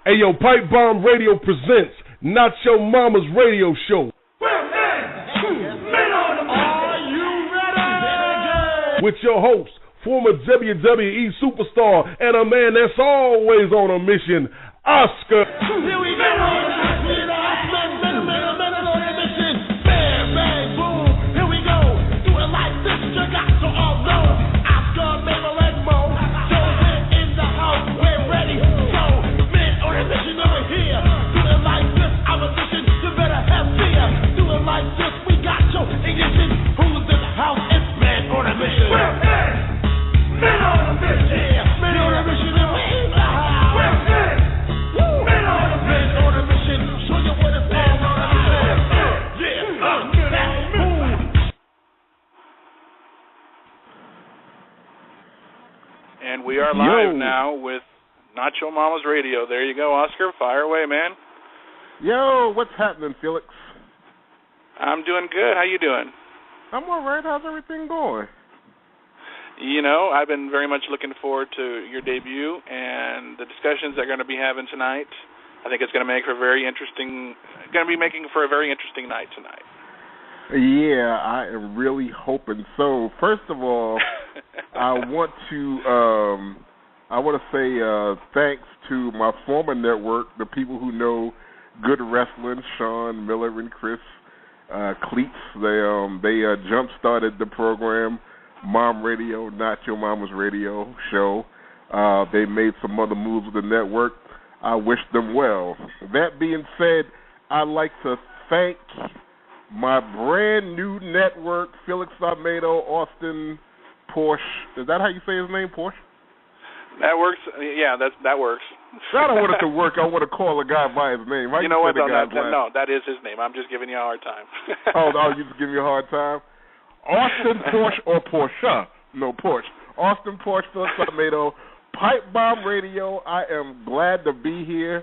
Hey, yo, Pipe Bomb Radio presents Not Your Mama's Radio Show. Are you ready? With your host, former WWE superstar, and a man that's always on a mission, Oscar. Here we go. Bam, bang, boom. Here we go. Do it like this. You got to all know. Oscar, Mabel, and Mo. So we're in the house. We're ready. So, men on a mission over here. Do it like this. I'm a mission. You better have fear. Do it like this. We got your ignition. Who's in the house? It's men on a mission. We're men on a mission. Yeah, men on a mission. We're in the house. We're men on a mission. Show you what it's all about. And we are live now with Not Your Mama's Radio. There you go, Oscar. Fire away, man. Yo, what's happening, Felix? I'm doing good. How you doing? I'm all right. How's everything going? You know, I've been very much looking forward to your debut and the discussions they're going to be having tonight. I think it's going to make for a very interesting night tonight. Yeah, I am really hoping so. First of all, I want to say thanks to my former network, the people who know good wrestling, Sean, Miller, and Chris Cleats. They jump-started the program, Mom Radio, Not Your Mama's Radio show. They made some other moves with the network. I wish them well. That being said, I'd like to thank my brand new network, Felix Almedo, Austin Porsche. Is that how you say his name, Porsche? That works. Yeah, that works. I don't want it to work. I want to call a guy by his name. How you know what? No, that is his name. I'm just giving you a hard time. oh, you just give me a hard time? Austin Porsche or Porsche? No, Porsche. Austin Porsche, Felix Almedo, Pipe Bomb Radio. I am glad to be here.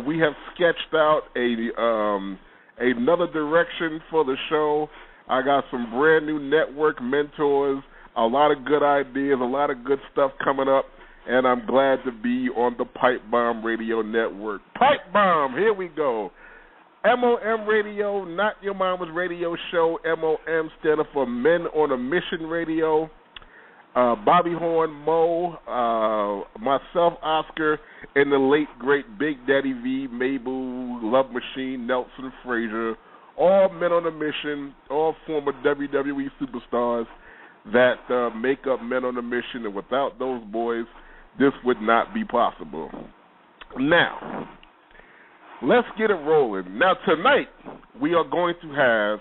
We have sketched out another direction for the show. I got some brand new network mentors, a lot of good ideas, a lot of good stuff coming up, and I'm glad to be on the Pipe Bomb Radio Network. Pipe Bomb, here we go. MOM Radio, Not Your Mama's Radio Show. MOM standing for Men on a Mission Radio. Bobby Horn, Mo, myself, Oscar, and the late, great Big Daddy V, Mabel, Love Machine, Nelson Frazier, all men on a mission, all former WWE superstars that make up Men on a Mission, and without those boys, this would not be possible. Now, let's get it rolling. Now, tonight, we are going to have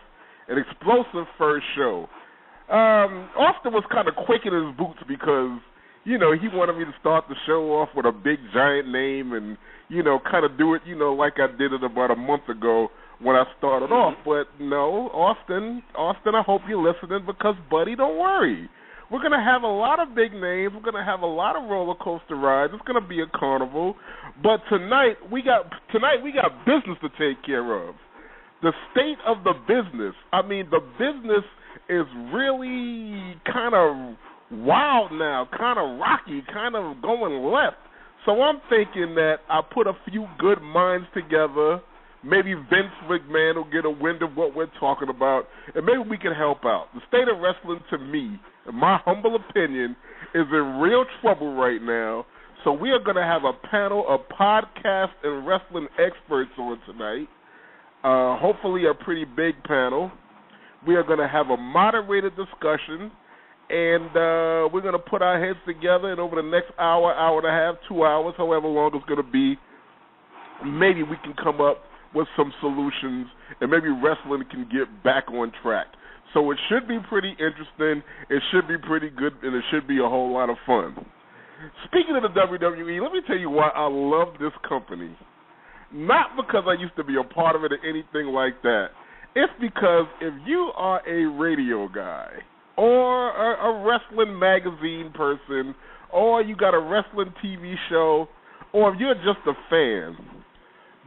an explosive first show. Austin was kind of quick in his boots because, he wanted me to start the show off with a big giant name and, kind of do it, like I did it about a month ago when I started off. But no, Austin, I hope you're listening because, buddy, don't worry. We're going to have a lot of big names. We're going to have a lot of roller coaster rides. It's going to be a carnival. But tonight we got business to take care of. The state of the business. I mean, the business is really kind of wild now, kind of rocky, kind of going left. So I'm thinking that I put a few good minds together. Maybe Vince McMahon will get a wind of what we're talking about, and maybe we can help out. The state of wrestling, to me, in my humble opinion, is in real trouble right now. So we are going to have a panel of podcast and wrestling experts on tonight. Hopefully a pretty big panel. We are going to have a moderated discussion, and we're going to put our heads together, and over the next hour, hour and a half, 2 hours, however long it's going to be, maybe we can come up with some solutions, and maybe wrestling can get back on track. So it should be pretty interesting, it should be pretty good, and it should be a whole lot of fun. Speaking of the WWE, let me tell you why I love this company. Not because I used to be a part of it or anything like that. It's because if you are a radio guy or a wrestling magazine person or you got a wrestling TV show or if you're just a fan,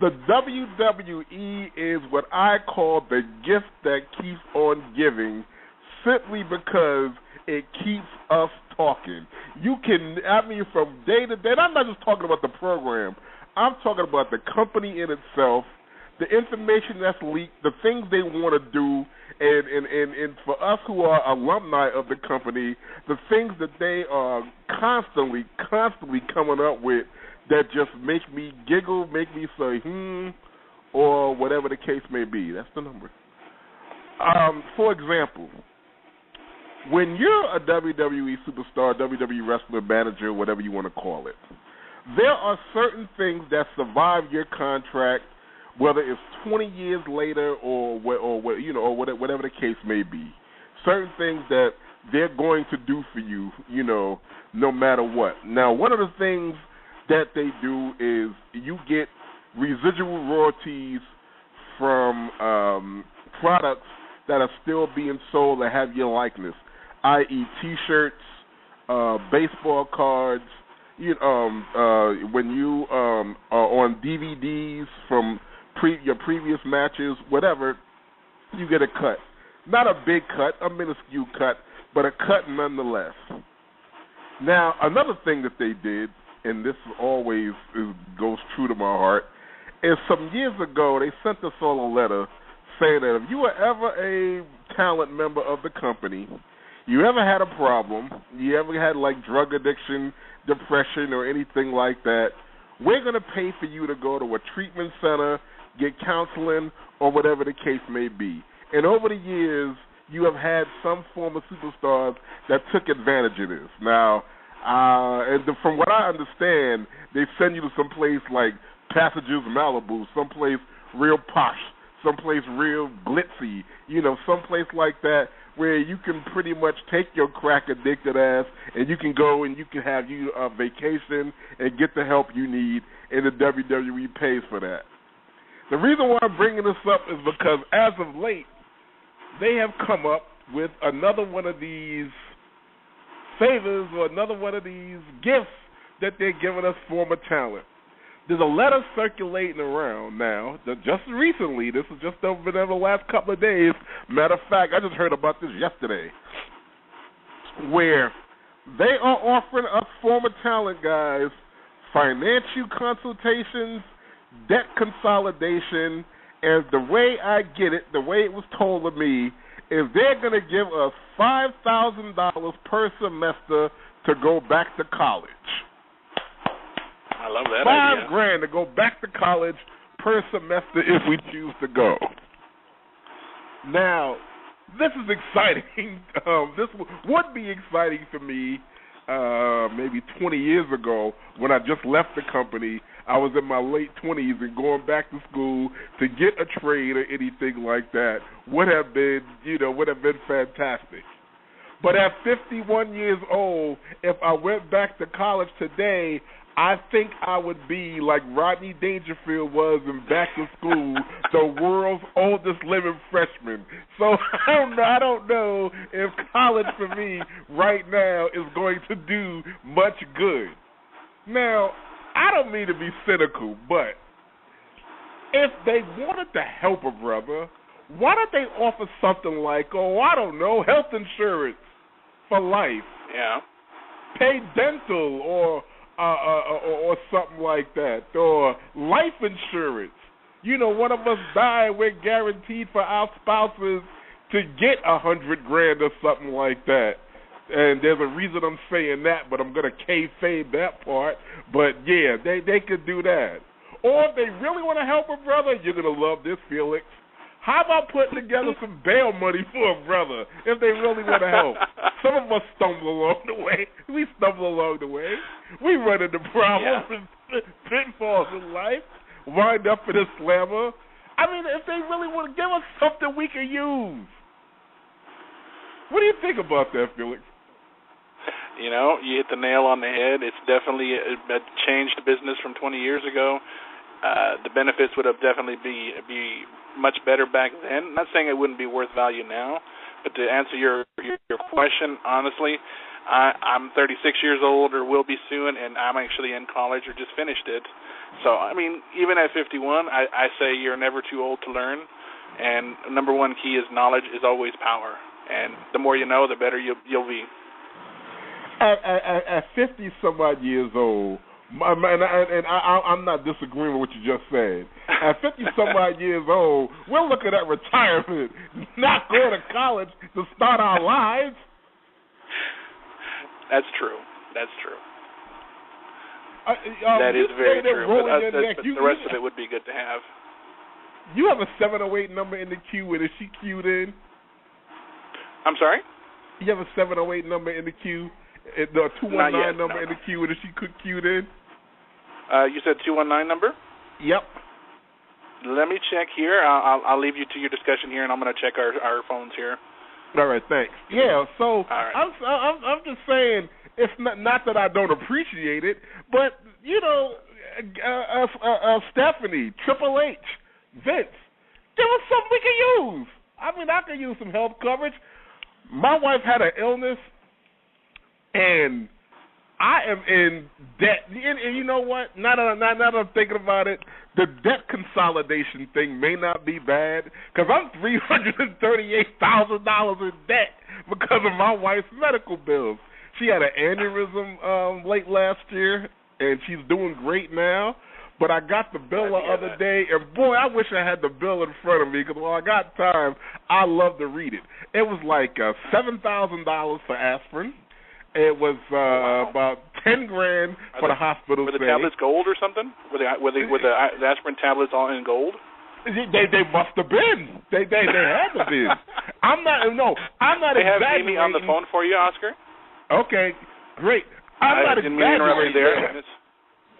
the WWE is what I call the gift that keeps on giving simply because it keeps us talking. You can, from day to day, and I'm not just talking about the program, I'm talking about the company in itself, the information that's leaked, the things they want to do, and for us who are alumni of the company, the things that they are constantly coming up with that just make me giggle, make me say, or whatever the case may be. That's the number. For example, when you're a WWE superstar, WWE wrestler, manager, whatever you want to call it, there are certain things that survive your contract, whether it's 20 years later or whatever the case may be. Certain things that they're going to do for you, no matter what. Now, one of the things that they do is you get residual royalties from products that are still being sold that have your likeness, i.e. T-shirts, baseball cards. When you are on DVDs from your previous matches, whatever, you get a cut. Not a big cut, a minuscule cut, but a cut nonetheless. Now, another thing that they did, and this always goes true to my heart, is some years ago they sent us all a letter saying that if you were ever a talent member of the company, you ever had a problem, you ever had like drug addiction, depression, or anything like that, we're going to pay for you to go to a treatment center, get counseling, or whatever the case may be. And over the years, you have had some former superstars that took advantage of this. Now, from what I understand, they send you to some place like Passages Malibu, someplace real posh, someplace real glitzy, someplace like that where you can pretty much take your crack-addicted ass and you can go and you can have you a vacation and get the help you need, and the WWE pays for that. The reason why I'm bringing this up is because as of late, they have come up with another one of these favors or another one of these gifts that they're giving us former talent. There's a letter circulating around now that just recently, this is just over the last couple of days, matter of fact, I just heard about this yesterday, where they are offering us former talent guys financial consultations, debt consolidation, and the way I get it, the way it was told to me, is they're going to give us $5,000 per semester to go back to college. I love that idea. $5,000 to go back to college per semester if we choose to go. Now, this is exciting. This would be exciting for me maybe 20 years ago when I just left the company. I was in my late 20s and going back to school to get a trade or anything like that would have been fantastic. But at 51 years old, if I went back to college today, I think I would be like Rodney Dangerfield was in Back to School, the world's oldest living freshman. So I don't know if college for me right now is going to do much good. Now, I don't mean to be cynical, but if they wanted to help a brother, why don't they offer something like, health insurance for life? Yeah. Pay dental or something like that, or life insurance. One of us die, we're guaranteed for our spouses to get $100,000 or something like that. And there's a reason I'm saying that, but I'm gonna kayfabe that part. But yeah, they could do that. Or if they really want to help a brother, you're gonna love this, Felix. How about putting together some bail money for a brother if they really want to help? Some of us stumble along the way. We stumble along the way. We run into problems and pitfalls in life, wind up in a slammer. I mean, if they really want to give us something we can use. What do you think about that, Felix? You hit the nail on the head. It's definitely a changed business from 20 years ago. The benefits would have definitely be much better back then. Not saying it wouldn't be worth value now, but to answer your question, honestly, I'm 36 years old or will be soon, and I'm actually in college or just finished it. So, I mean, even at 51, I say you're never too old to learn, and number one key is knowledge is always power, and the more you know, the better you'll be. At 50-some-odd years old, I'm not disagreeing with what you just said. At 50-some-odd years old, we're looking at retirement, not going to college to start our lives. That's true. That is very true. But the rest of it would be good to have. You have a 708 number in the queue, and is she queued in? I'm sorry? You have a 708 number in the queue? The 219 number in the queue, and is she queued in? You said 219 number? Yep. Let me check here. I'll leave you to your discussion here, and I'm going to check our phones here. All right, thanks. Yeah, so right. I'm just saying, it's not that I don't appreciate it, but, you know, Stephanie, Triple H, Vince, give us something we can use. I mean, I can use some health coverage. My wife had an illness, and I am in debt. And you know what? Now that I'm thinking about it, the debt consolidation thing may not be bad, because I'm $338,000 in debt because of my wife's medical bills. She had an aneurysm late last year, and she's doing great now. But I got the bill the other day, and boy, I wish I had the bill in front of me, because when I got time, I love to read it. It was like $7,000 for aspirin. It was about $10,000 for the hospital stay. Were the tablets gold or something? Were the aspirin tablets all in gold? They must have been. They had to be. I'm not They have Amy on the phone for you, Oscar. Okay, great. I'm not exaggerating. There.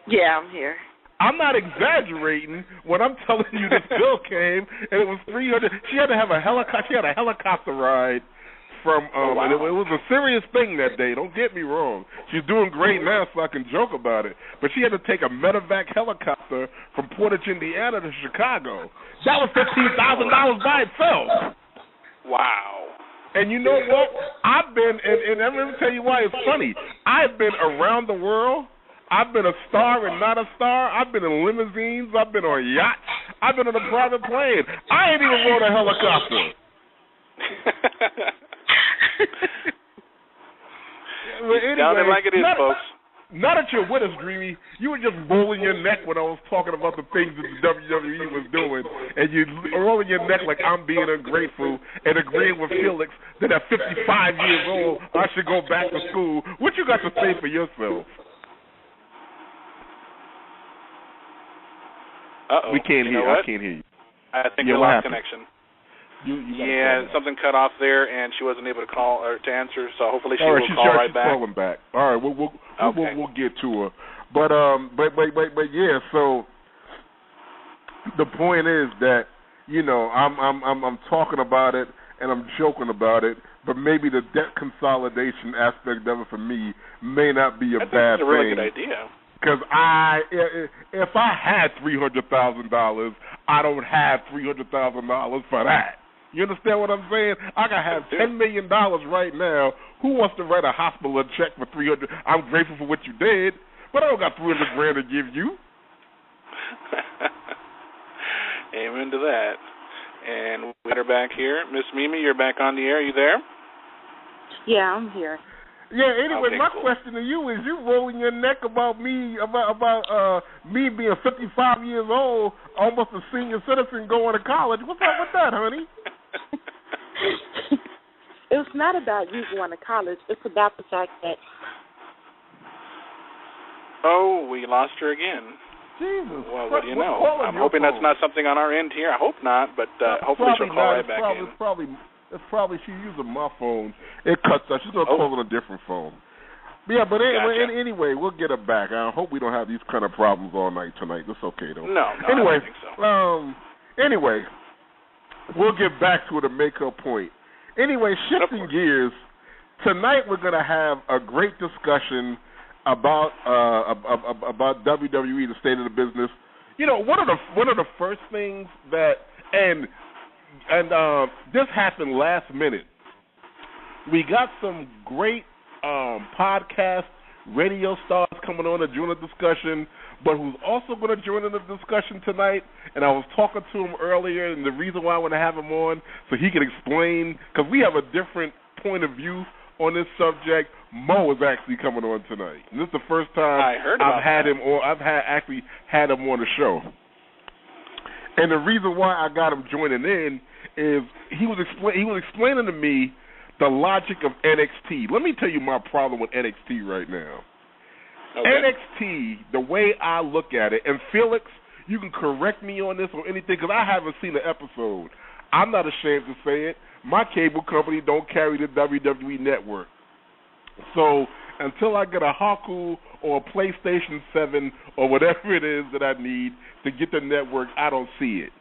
Yeah, I'm here. I'm not exaggerating when I'm telling you this bill came and it was $300. She had to have a helicopter. She had a helicopter ride from. And it was a serious thing that day. Don't get me wrong. She's doing great now, so I can joke about it. But she had to take a medevac helicopter from Portage, Indiana, to Chicago. That was $15,000 by itself. Wow. And you know what? I've been, and I'm going to tell you why it's funny. I've been around the world. I've been a star and not a star. I've been in limousines. I've been on yachts. I've been on a private plane. I ain't even rode a helicopter. Sounding like it is, folks. Not that you're with us, Dreamy. You were just rolling your neck when I was talking about the things that the WWE was doing, and you rolling your neck like I'm being ungrateful and agreeing with Felix that at 55 years old I should go back to school. What you got to say for yourself? Uh-oh. We can't hear you. I can't hear you. I think we lost connection. You something cut off there, and she wasn't able to call or to answer. So hopefully she will call right back. Calling back. All right, we'll get to her. But yeah. So the point is that I'm talking about it and I'm joking about it, but maybe the debt consolidation aspect of it for me may not be a bad thing. That's a really good idea. Because if I had $300,000, I don't have $300,000 for that. You understand what I'm saying? I can have $10 million right now. Who wants to write a hospital check for $300,000? I'm grateful for what you did, but I don't got $300,000 to give you. Amen to that. And we got her back here. Miss Mimi, you're back on the air. You there? Yeah, I'm here. Yeah, anyway, my question to you is, you rolling your neck about me being 55 years old, almost a senior citizen going to college. What's up with that, honey? It's not about you going to college. It's about the fact that... Oh, we lost her again. Jesus. Well, what do you know? I'm hoping that's not something on our end here. I hope not, but hopefully she'll call right back in. It's probably she's using my phone. It cuts out. She's going to call on a different phone. Yeah, but anyway, we'll get her back. I hope we don't have these kind of problems all night tonight. That's okay, though. No, anyway, I don't think so. Anyway, we'll get back to her to make her point. Anyway, shifting gears, tonight we're going to have a great discussion about WWE, the state of the business. You know, one of the first things that and this happened last minute. We got some great podcast radio stars coming on to join the discussion, but who's also going to join in the discussion tonight, and I was talking to him earlier, and the reason why I want to have him on, so he can explain, because we have a different point of view on this subject. Mo is actually coming on tonight. And this is the first time I've had him on the show. And the reason why I got him joining in is he was explaining to me the logic of NXT. Let me tell you my problem with NXT right now. Okay. NXT, the way I look at it, and Felix, you can correct me on this or anything because I haven't seen the episode. I'm not ashamed to say it. My cable company don't carry the WWE Network. So until I get a Haku or a PlayStation 7 or whatever it is that I need to get the network, I don't see it.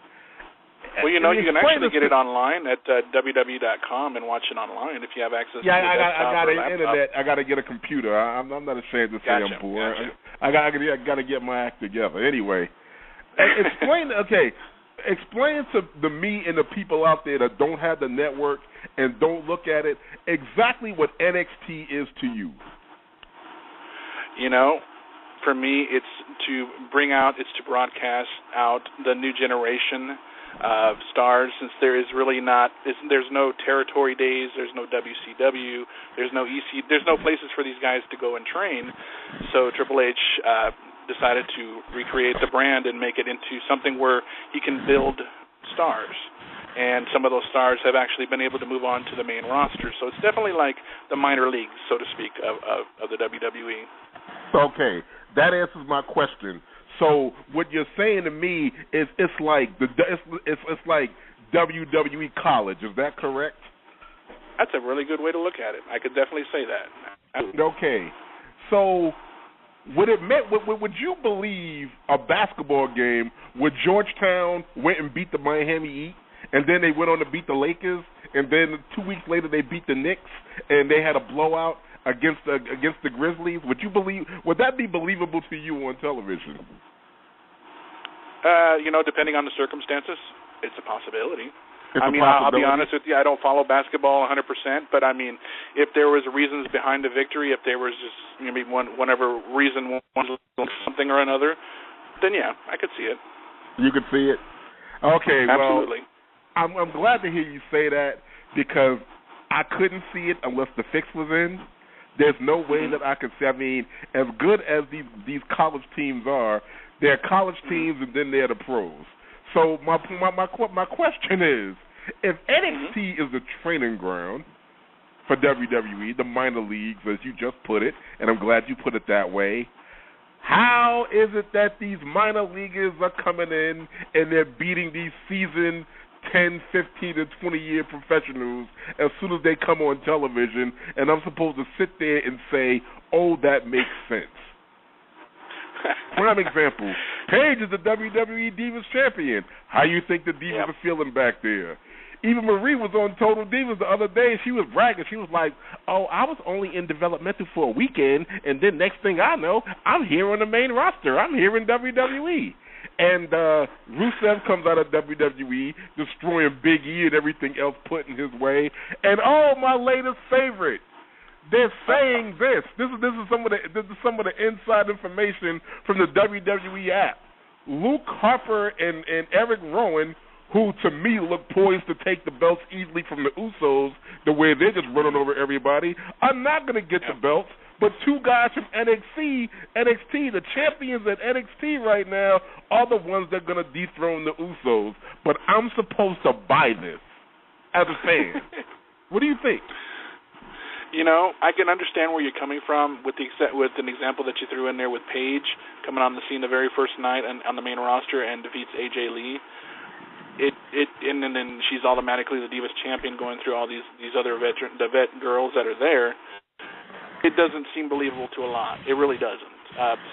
Well, you can actually get it online at www.com and watch it online if you have access to I got an internet. I got to get a computer. I'm not ashamed to say I'm poor. I got to get my act together. Anyway, explain to me and the people out there that don't have the network and don't look at it exactly what NXT is to you. For me, it's to broadcast out the new generation of stars, since there's no territory days, there's no WCW, there's no EC, there's no places for these guys to go and train. So Triple H decided to recreate the brand and make it into something where he can build stars. And some of those stars have actually been able to move on to the main roster. So it's definitely like the minor leagues, so to speak, of the WWE. Okay, that answers my question. So what you're saying to me is it's like WWE college. Is that correct? That's a really good way to look at it. I could definitely say that. Okay, so would you believe a basketball game where Georgetown went and beat the Miami Heat, and then they went on to beat the Lakers, and then 2 weeks later they beat the Knicks, and they had a blowout against the Grizzlies? Would that be believable to you on television? Depending on the circumstances, it's a possibility. I'll be honest with you, I don't follow basketball 100%, but if there was reasons behind the victory, if there was just whatever reason, something or another, then yeah, I could see it. You could see it? Okay, absolutely. Well, I'm glad to hear you say that because I couldn't see it unless the fix was in. There's no way that I could see. As good as these college teams are, they're college teams and then they're the pros. So my question is, if NXT is the training ground for WWE, the minor leagues, as you just put it, and I'm glad you put it that way, how is it that these minor leaguers are coming in and they're beating these seasoned 10, 15, and 20-year professionals as soon as they come on television, and I'm supposed to sit there and say, oh, that makes sense? Prime example, Paige is the WWE Divas champion. How you think the Divas are feeling back there? Even Marie was on Total Divas the other day. She was bragging. She was like, oh, I was only in developmental for a weekend, and then next thing I know, I'm here on the main roster. I'm here in WWE. And Rusev comes out of WWE, destroying Big E and everything else put in his way. And my latest favorite, they're saying this. This is some of the inside information from the WWE app. Luke Harper and Eric Rowan, who to me look poised to take the belts easily from the Usos, the way they're just running over everybody, are not going to get the belts. But two guys from NXT, the champions at NXT right now, are the ones that are going to dethrone the Usos. But I'm supposed to buy this as a fan. What do you think? I can understand where you're coming from with an example that you threw in there with Paige coming on the scene the very first night on the main roster and defeats AJ Lee. And then she's automatically the Divas champion going through all these other the vet girls that are there. It doesn't seem believable to a lot. It really doesn't.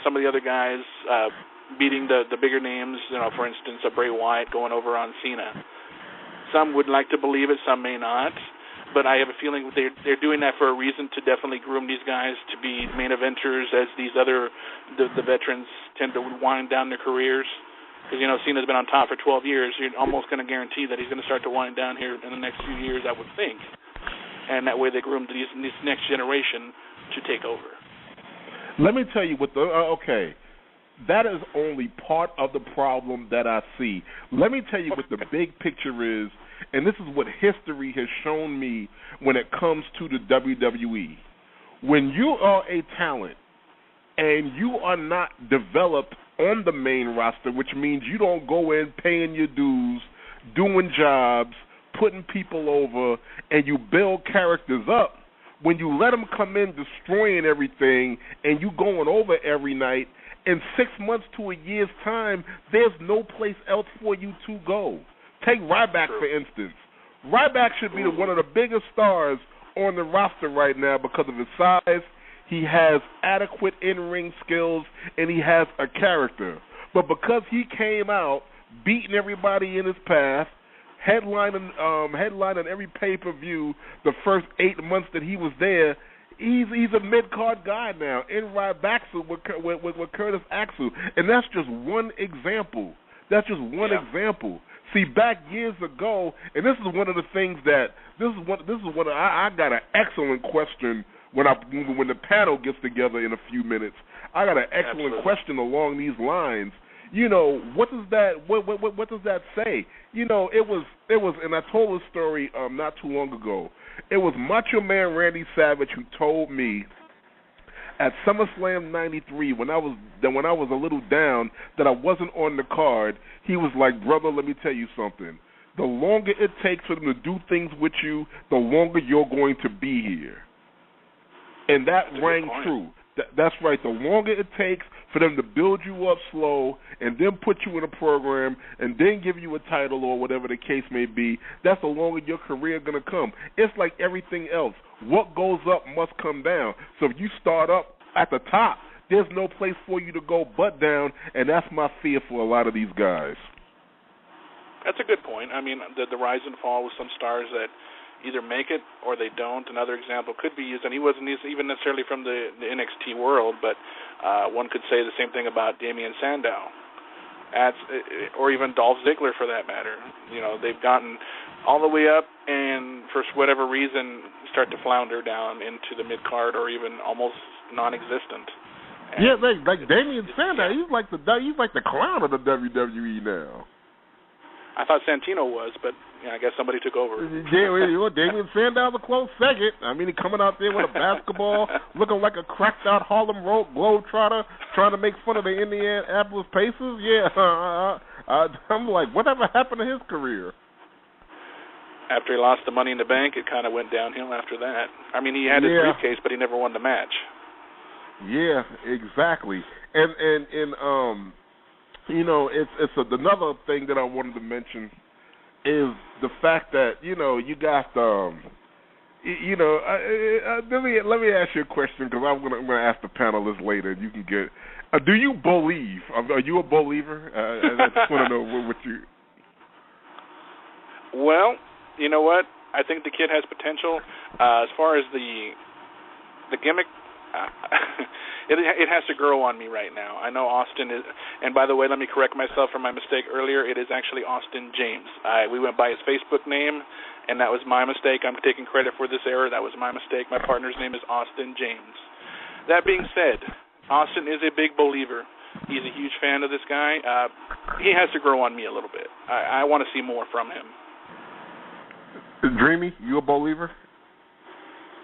Some of the other guys beating the bigger names, for instance, Bray Wyatt going over on Cena. Some would like to believe it, some may not. But I have a feeling they're doing that for a reason, to definitely groom these guys to be main eventers as these other the veterans tend to wind down their careers. Because, Cena's been on top for 12 years. You're almost going to guarantee that he's going to start to wind down here in the next few years, I would think. And that way they groom this next generation to take over. Let me tell you that is only part of the problem that I see. Let me tell you what the big picture is and this is what history has shown me when it comes to the WWE. When you are a talent and you are not developed on the main roster, which means you don't go in paying your dues, doing jobs, putting people over, and you build characters up, when you let them come in destroying everything and you going over every night, in 6 months to a year's time, there's no place else for you to go. Take Ryback, for instance. Ryback should be one of the biggest stars on the roster right now because of his size. He has adequate in-ring skills, and he has a character. But because he came out beating everybody in his path, headlining every pay-per-view the first 8 months that he was there, he's a mid-card guy now in Ryback with Curtis Axel. And that's just one example. Example. See, back years ago, and this is one of the things that I got an excellent question when the panel gets together in a few minutes. I got an excellent question along these lines. You know, what does that say? You know, it was, and I told a story not too long ago. It was Macho Man Randy Savage who told me at SummerSlam '93 when I was a little down that I wasn't on the card. He was like, "Brother, let me tell you something. The longer it takes for them to do things with you, the longer you're going to be here." And that rang true. That's right. The longer it takes for them to build you up slow and then put you in a program and then give you a title or whatever the case may be, that's the longer your career going to come. It's like everything else. What goes up must come down. So if you start up at the top, there's no place for you to go but down, and that's my fear for a lot of these guys. That's a good point. I mean, the rise and fall with some stars that either make it or they don't. Another example could be used, and he wasn't even necessarily from the NXT world, but one could say the same thing about Damian Sandow, or even Dolph Ziggler for that matter. You know, they've gotten all the way up and for whatever reason start to flounder down into the mid-card or even almost non-existent. And yeah, like Damian Sandow, he's like the clown of the WWE now. I thought Santino was, but I guess somebody took over. Yeah, Damian Sandow's a close second. I mean, he's coming out there with a basketball, looking like a cracked-out Harlem Globetrotter, trying to make fun of the Indianapolis Pacers. Yeah, I'm like, whatever happened to his career? After he lost the Money in the Bank, it kind of went downhill after that. I mean, he had his briefcase, but he never won the match. Yeah, exactly. And you know, it's another thing that I wanted to mention is the fact that, you know, you got you know, let me ask you a question because I'm gonna ask the panelists later. You can get. Do you believe? Are you a believer? I just want to know what you. Well, you know what? I think the kid has potential. As far as the gimmick, it has to grow on me right now. I know Austin is, and by the way, let me correct myself from my mistake earlier. It is actually Austin James. We went by his Facebook name, and that was my mistake. I'm taking credit for this error. That was my mistake. My partner's name is Austin James. That being said, Austin is a big believer. He's a huge fan of this guy. He has to grow on me a little bit. I want to see more from him. Dreamy, you a believer?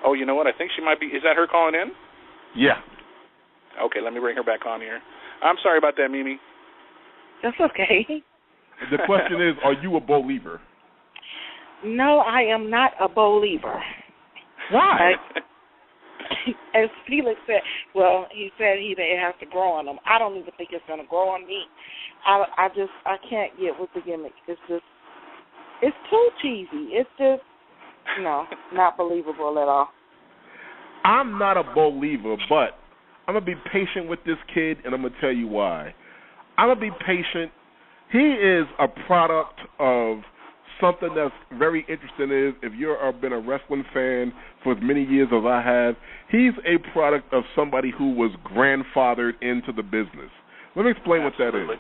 Oh, you know what? I think she might be. Is that her calling in? Yeah. Okay, let me bring her back on here. I'm sorry about that, Mimi. That's okay. The question is, are you a believer? No, I am not a believer. Why? As Felix said, well, he said it has to grow on him. I don't even think it's going to grow on me. I can't get with the gimmick. It's too cheesy. It's just, no, not believable at all. I'm not a believer, but I'm going to be patient with this kid, and I'm going to tell you why. I'm going to be patient. He is a product of something that's very interesting. If you've been a wrestling fan for as many years as I have, he's a product of somebody who was grandfathered into the business. Let me explain what that is.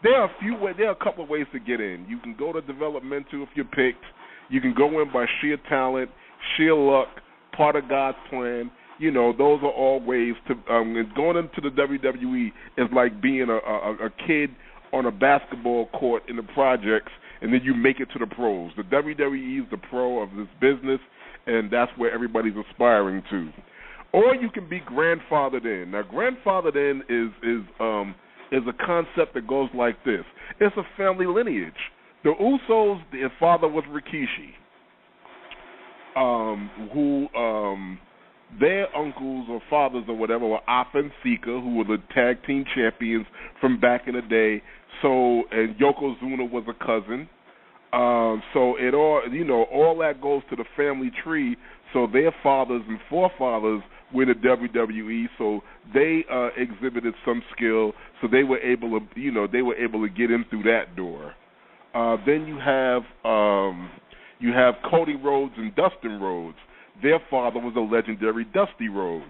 There are a couple of ways to get in. You can go to developmental if you're picked. You can go in by sheer talent, sheer luck, part of God's plan. You know, those are all ways to going into the WWE is like being a kid on a basketball court in the projects and then you make it to the pros. The WWE is the pro of this business, and that's where everybody's aspiring to. Or you can be grandfathered in. Now, grandfathered in is a concept that goes like this. It's a family lineage. The Usos, their father was Rikishi, their uncles or fathers or whatever were Afa and Sika, who were the tag team champions from back in the day. So, and Yokozuna was a cousin. So it all that goes to the family tree. So their fathers and forefathers were the WWE. So they exhibited some skill. So they were able to get in through that door. Then you have Cody Rhodes and Dustin Rhodes. Their father was a legendary Dusty Rhodes.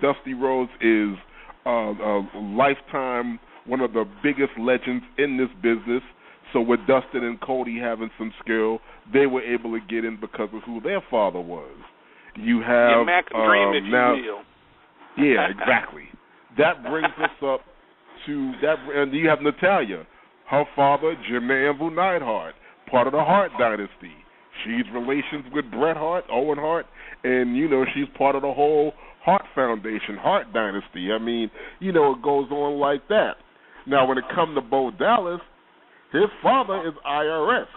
Dusty Rhodes is a lifetime one of the biggest legends in this business. So with Dustin and Cody having some skill, they were able to get in because of who their father was. You have Mac Dream, if now, you will. Yeah, exactly. That brings us up to that, and you have Natalya. Her father, Jim the Anvil Neidhart, part of the Hart dynasty. She's relations with Bret Hart, Owen Hart, and, she's part of the whole Hart Foundation, Hart dynasty. I mean, it goes on like that. Now, when it comes to Bo Dallas, his father is IRS.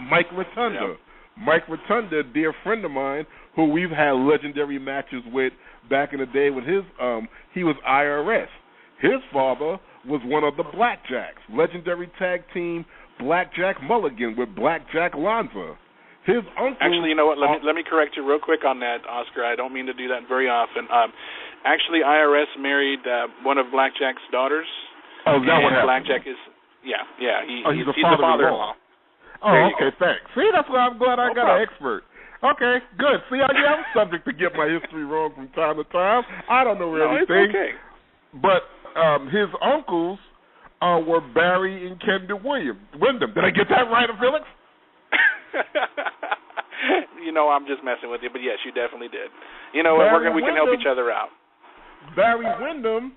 Mike Rotunda. Yep. Mike Rotunda, a dear friend of mine, who we've had legendary matches with back in the day with he was IRS. His father was one of the Blackjacks, legendary tag team Blackjack Mulligan with Blackjack Lanza. His uncle. Actually, you know what? Let me correct you real quick on that, Oscar. I don't mean to do that very often. Actually, IRS married one of Blackjack's daughters. Oh, is that what happened? Blackjack is, yeah. He's the father-in-law. Oh, okay, thanks. See, that's why I'm glad I got an expert. Okay, good. See, I'm subject to get my history wrong from time to time. I don't know anything. It's okay. But his uncles were Barry and Kendall Wyndham. Did I get that right, Felix? I'm just messing with you, but yes, you definitely did. We can help each other out. Barry Windham,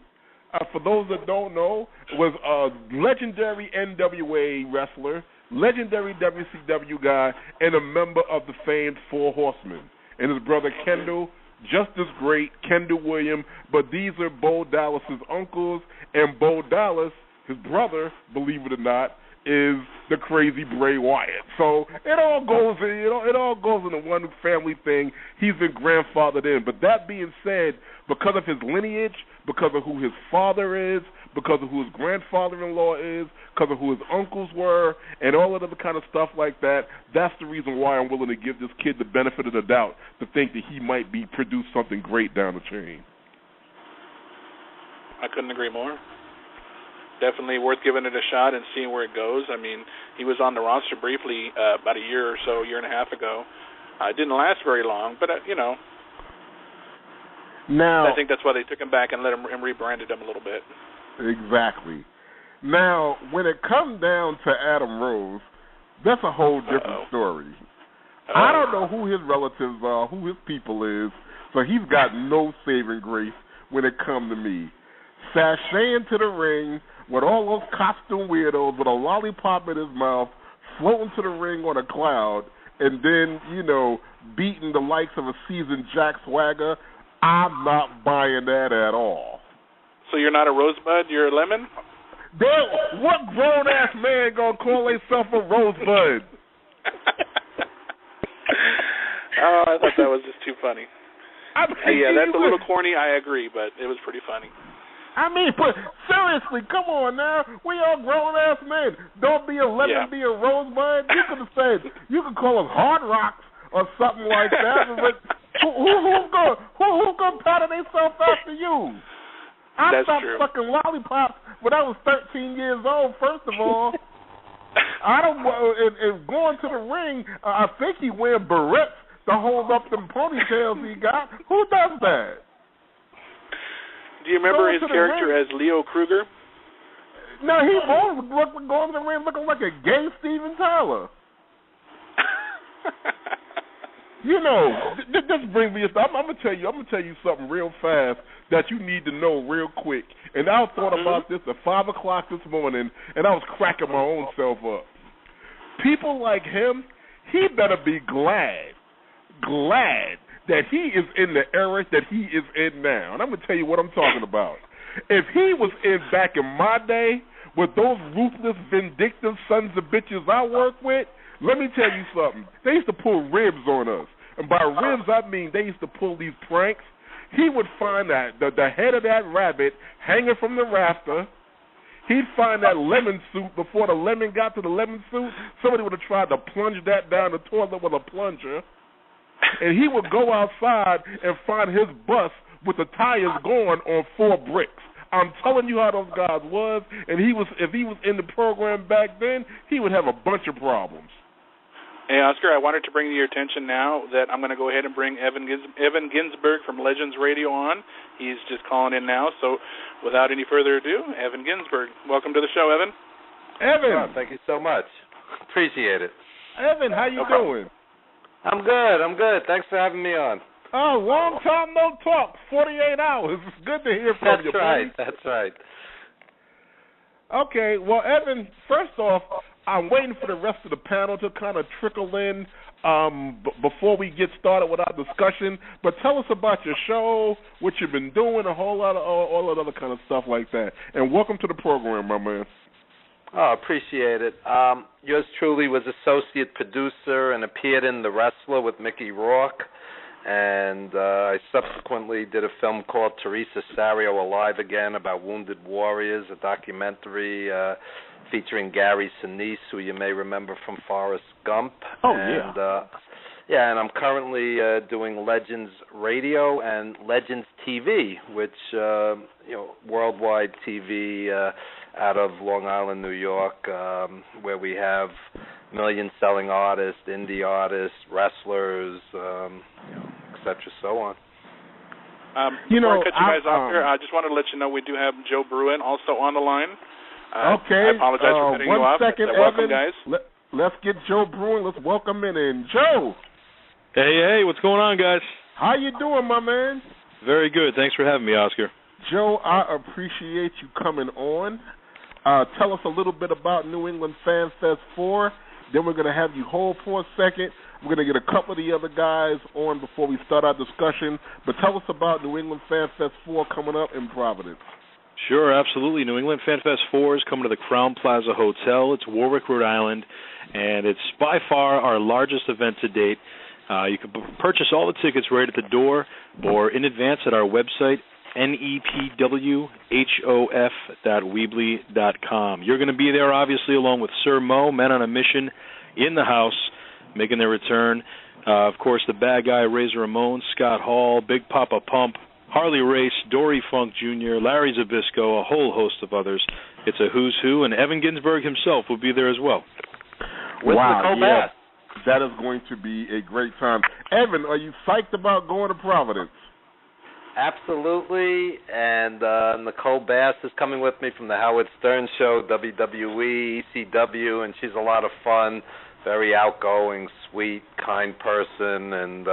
for those that don't know, was a legendary NWA wrestler, legendary WCW guy, and a member of the famed Four Horsemen. And his brother Kendall, just as great, Kendall William, but these are Bo Dallas's uncles, and Bo Dallas, his brother, believe it or not, is the crazy Bray Wyatt. So it all goes into one family thing. He's been grandfathered in. But that being said, because of his lineage, because of who his father is, because of who his grandfather-in-law is, because of who his uncles were, and all of the other kind of stuff like that, that's the reason why I'm willing to give this kid the benefit of the doubt to think that he might produce something great down the chain. I couldn't agree more. Definitely worth giving it a shot and seeing where it goes. I mean, he was on the roster briefly about a year or so, year and a half ago. It didn't last very long, but, Now, I think that's why they took him back and rebranded him a little bit. Exactly. Now, when it comes down to Adam Rose, that's a whole different story. I don't know who his relatives are, who his people is, so he's got no saving grace when it comes to me. Sashaying to the ring with all those costume weirdos with a lollipop in his mouth, floating to the ring on a cloud, and then, beating the likes of a seasoned Jack Swagger, I'm not buying that at all. So you're not a rosebud, you're a lemon? What grown-ass man gonna call himself a rosebud? Oh, I thought that was just too funny. Yeah, that's a little corny, I agree, but it was pretty funny. I mean, but seriously, come on now. We all grown-ass men. Don't be a lemon, be a rosebud. You could have said, you could call us Hard Rocks or something like that. But who's gonna pattern themselves after you? I stopped fucking lollipops when I was 13 years old, first of all. And going to the ring, I think he wearing barrettes to hold up them ponytails he got. Who does that? Do you remember his character as Leo Kruger? No, he always going to the ring looking like a gay Steven Tyler. You know, this brings me. I'm gonna tell you something real fast that you need to know real quick. And I thought about this at 5 o'clock this morning, and I was cracking my own self up. People like him, he better be glad that he is in the era that he is in now. And I'm gonna tell you what I'm talking about. If he was in back in my day with those ruthless, vindictive sons of bitches I work with, let me tell you something. They used to pull ribs on us. And by ribs, I mean they used to pull these pranks. He would find that the head of that rabbit hanging from the rafter. He'd find that lemon suit before the lemon got to the lemon suit. Somebody would have tried to plunge that down the toilet with a plunger. And he would go outside and find his bus with the tires going on 4 bricks. I'm telling you how those guys was. And if he was in the program back then, he would have a bunch of problems. Hey, Oscar, I wanted to bring to your attention now that I'm going to go ahead and bring Evan Ginsberg from Legends Radio on. He's just calling in now. So without any further ado, Evan Ginsberg. Welcome to the show, Evan. Evan. Oh, thank you so much. Appreciate it. Evan, how you doing? I'm good. Thanks for having me on. Oh, long time no talk. 48 hours. It's good to hear from you, buddy. That's right. Okay, well, Evan, first off, I'm waiting for the rest of the panel to kind of trickle in before we get started with our discussion. But tell us about your show, what you've been doing, a whole lot of all that other kind of stuff like that. And welcome to the program, my man. Oh, appreciate it. Yours truly was associate producer and appeared in The Wrestler with Mickey Rourke. And I subsequently did a film called Teresa Sario Alive Again about wounded warriors, a documentary featuring Gary Sinise, who you may remember from Forrest Gump. Oh, yeah. And I'm currently doing Legends Radio and Legends TV, which, worldwide TV out of Long Island, New York, where we have million-selling artists, indie artists, wrestlers, et cetera, so on. Before I cut you guys off here, I just wanted to let you know we do have Joe Bruin also on the line. Okay. I apologize for cutting you off. 1 second, welcome, Evan. guys. Let's get Joe Bruin. Let's welcome him in. Joe. Hey, what's going on, guys? How you doing, my man? Very good. Thanks for having me, Oscar. Joe, I appreciate you coming on. Tell us a little bit about New England Fan Fest 4. Then we're going to have you hold for a second. We're going to get a couple of the other guys on before we start our discussion. But tell us about New England Fan Fest 4 coming up in Providence. Sure, absolutely. New England Fan Fest 4 is coming to the Crown Plaza Hotel. It's Warwick, Rhode Island, and it's by far our largest event to date. You can purchase all the tickets right at the door or in advance at our website, nepwhof.weebly.com. You're going to be there, obviously, along with Sir Mo, Men on a Mission, in the house, making their return. Of course, the Bad Guy, Razor Ramon, Scott Hall, Big Papa Pump, Harley Race, Dory Funk Jr., Larry Zbyszko, a whole host of others. It's a who's who, and Evan Ginsberg himself will be there as well. Wow, yeah, that is going to be a great time. Evan, are you psyched about going to Providence? Absolutely, and Nicole Bass is coming with me from the Howard Stern Show, WWE, ECW, and she's a lot of fun, very outgoing, sweet, kind person, and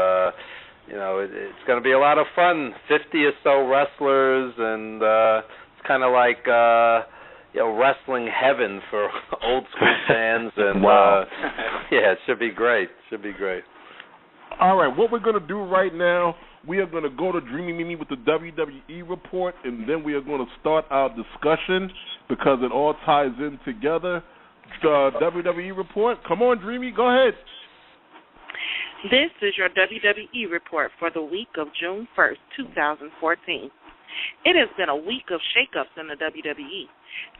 it's going to be a lot of fun. 50 or so wrestlers, and it's kind of like wrestling heaven for old school fans, and wow. It should be great. All right, what we're going to do right now, we are going to go to Dreamy Mimi with the WWE report, and then we are going to start our discussion because it all ties in together. The WWE report. Come on, Dreamy, go ahead. This is your WWE report for the week of June 1st, 2014. It has been a week of shakeups in the WWE.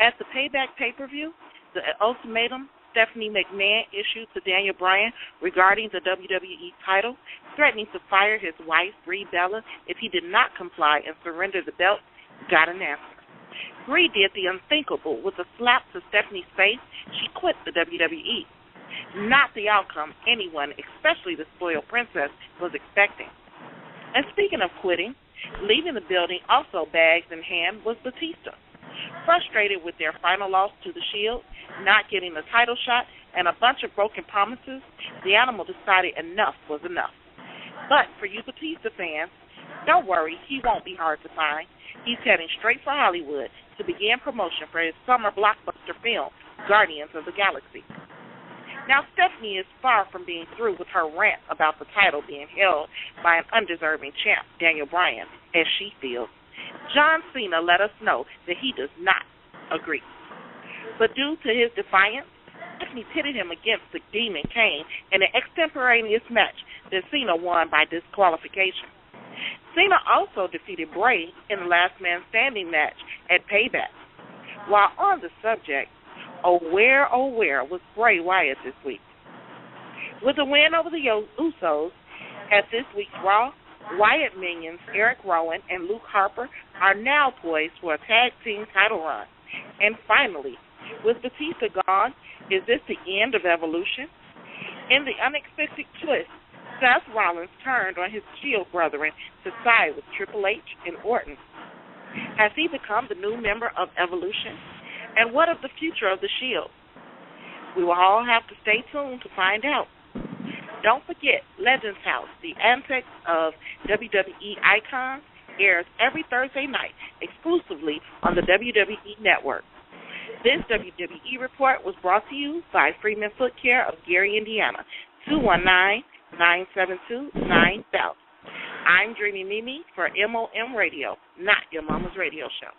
At the Payback pay-per-view, the ultimatum Stephanie McMahon issued to Daniel Bryan regarding the WWE title, threatening to fire his wife, Brie Bella, if he did not comply and surrender the belt, got an answer. Brie did the unthinkable. With a slap to Stephanie's face, she quit the WWE. Not the outcome anyone, especially the spoiled princess, was expecting. And speaking of quitting, leaving the building, also bags in hand, was Batista. Frustrated with their final loss to The Shield, not getting the title shot, and a bunch of broken promises, the Animal decided enough was enough. But for you Batista fans, don't worry, he won't be hard to find. He's heading straight for Hollywood to begin promotion for his summer blockbuster film, Guardians of the Galaxy. Now, Stephanie is far from being through with her rant about the title being held by an undeserving champ, Daniel Bryan, as she feels. John Cena let us know that he does not agree. But due to his defiance, Stephanie pitted him against the Demon Kane in an extemporaneous match that Cena won by disqualification. Cena also defeated Bray in the Last Man Standing match at Payback. While on the subject, oh where was Bray Wyatt this week? With a win over the Usos at this week's Raw, Wyatt minions Eric Rowan and Luke Harper are now poised for a tag team title run. And finally, with Batista gone, is this the end of Evolution? In the unexpected twist, Seth Rollins turned on his Shield brethren to side with Triple H and Orton. Has he become the new member of Evolution? And what of the future of the Shield? We will all have to stay tuned to find out. Don't forget, Legends House, the antics of WWE icons, airs every Thursday night exclusively on the WWE Network. This WWE report was brought to you by Freeman Foot Care of Gary, Indiana, 219-972-9000. I'm Dreamy Mimi for MOM Radio, not your mama's radio show.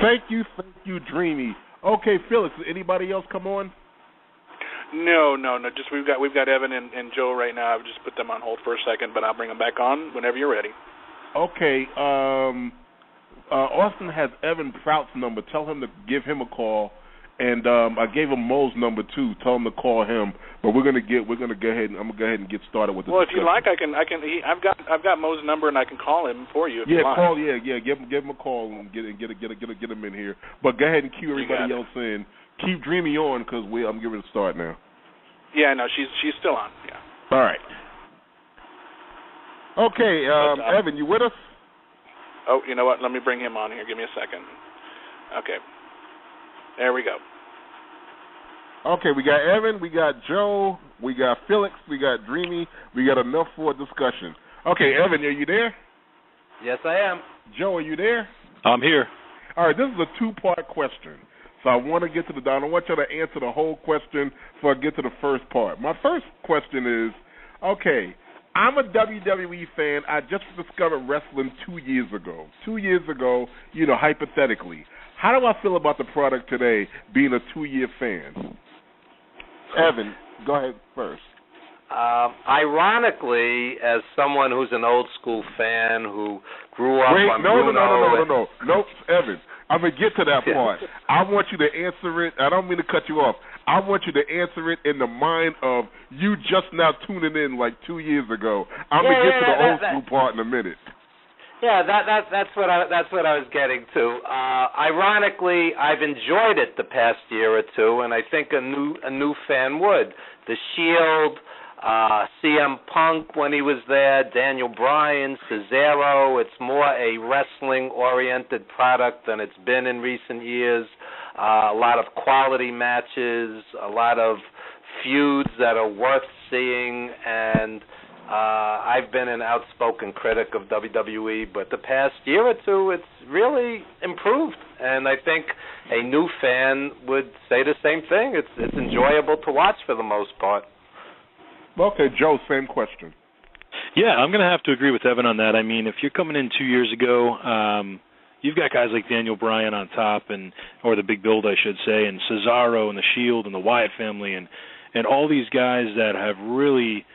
Thank you, Dreamy. Okay, Phyllis, did anybody else come on? No. Just we've got Evan and Joe right now. I've just put them on hold for a second, but I'll bring them back on whenever you're ready. Okay. Austin has Evan Prout's number. Tell him to give him a call, and I gave him Mo's number too. Tell him to call him. But I'm gonna go ahead and get started with this. Well, if you like, I've got Mo's number and I can call him for you. If you like. Give him a call and get him in here. But go ahead and cue everybody else in. Keep Dreamy on because I'm giving it a start now. Yeah, no, she's still on. Yeah. All right. Okay, Evan, you with us? Oh, you know what? Let me bring him on here. Give me a second. Okay. There we go. Okay, we got Evan, we got Joe, we got Felix, we got Dreamy. We got enough for a discussion. Okay, Evan, are you there? Yes, I am. Joe, are you there? I'm here. All right, this is a two-part question. So I want to get to I don't want you to answer the whole question before I get to the first part. My first question is, okay, I'm a WWE fan. I just discovered wrestling 2 years ago. 2 years ago, hypothetically. How do I feel about the product today being a 2-year fan? Evan, go ahead first. Ironically, as someone who's an old school fan who grew up on No, nope, Evan. I'm going to get to that part. I want you to answer it. I don't mean to cut you off. I want you to answer it in the mind of you just now tuning in like 2 years ago. I'm going to get to the old school part in a minute. Yeah, that's what I was getting to. Ironically, I've enjoyed it the past year or two, and I think a new fan would. The Shield, CM Punk when he was there, Daniel Bryan, Cesaro. It's more a wrestling-oriented product than it's been in recent years. A lot of quality matches, a lot of feuds that are worth seeing, and I've been an outspoken critic of WWE, but the past year or two, it's really improved, and I think a new fan would say the same thing. It's enjoyable to watch for the most part. Okay, Joe, same question. Yeah, I'm going to have to agree with Evan on that. I mean, if you're coming in 2 years ago, you've got guys like Daniel Bryan on top, or the Big Build, I should say, and Cesaro and the Shield and the Wyatt family, and all these guys that have really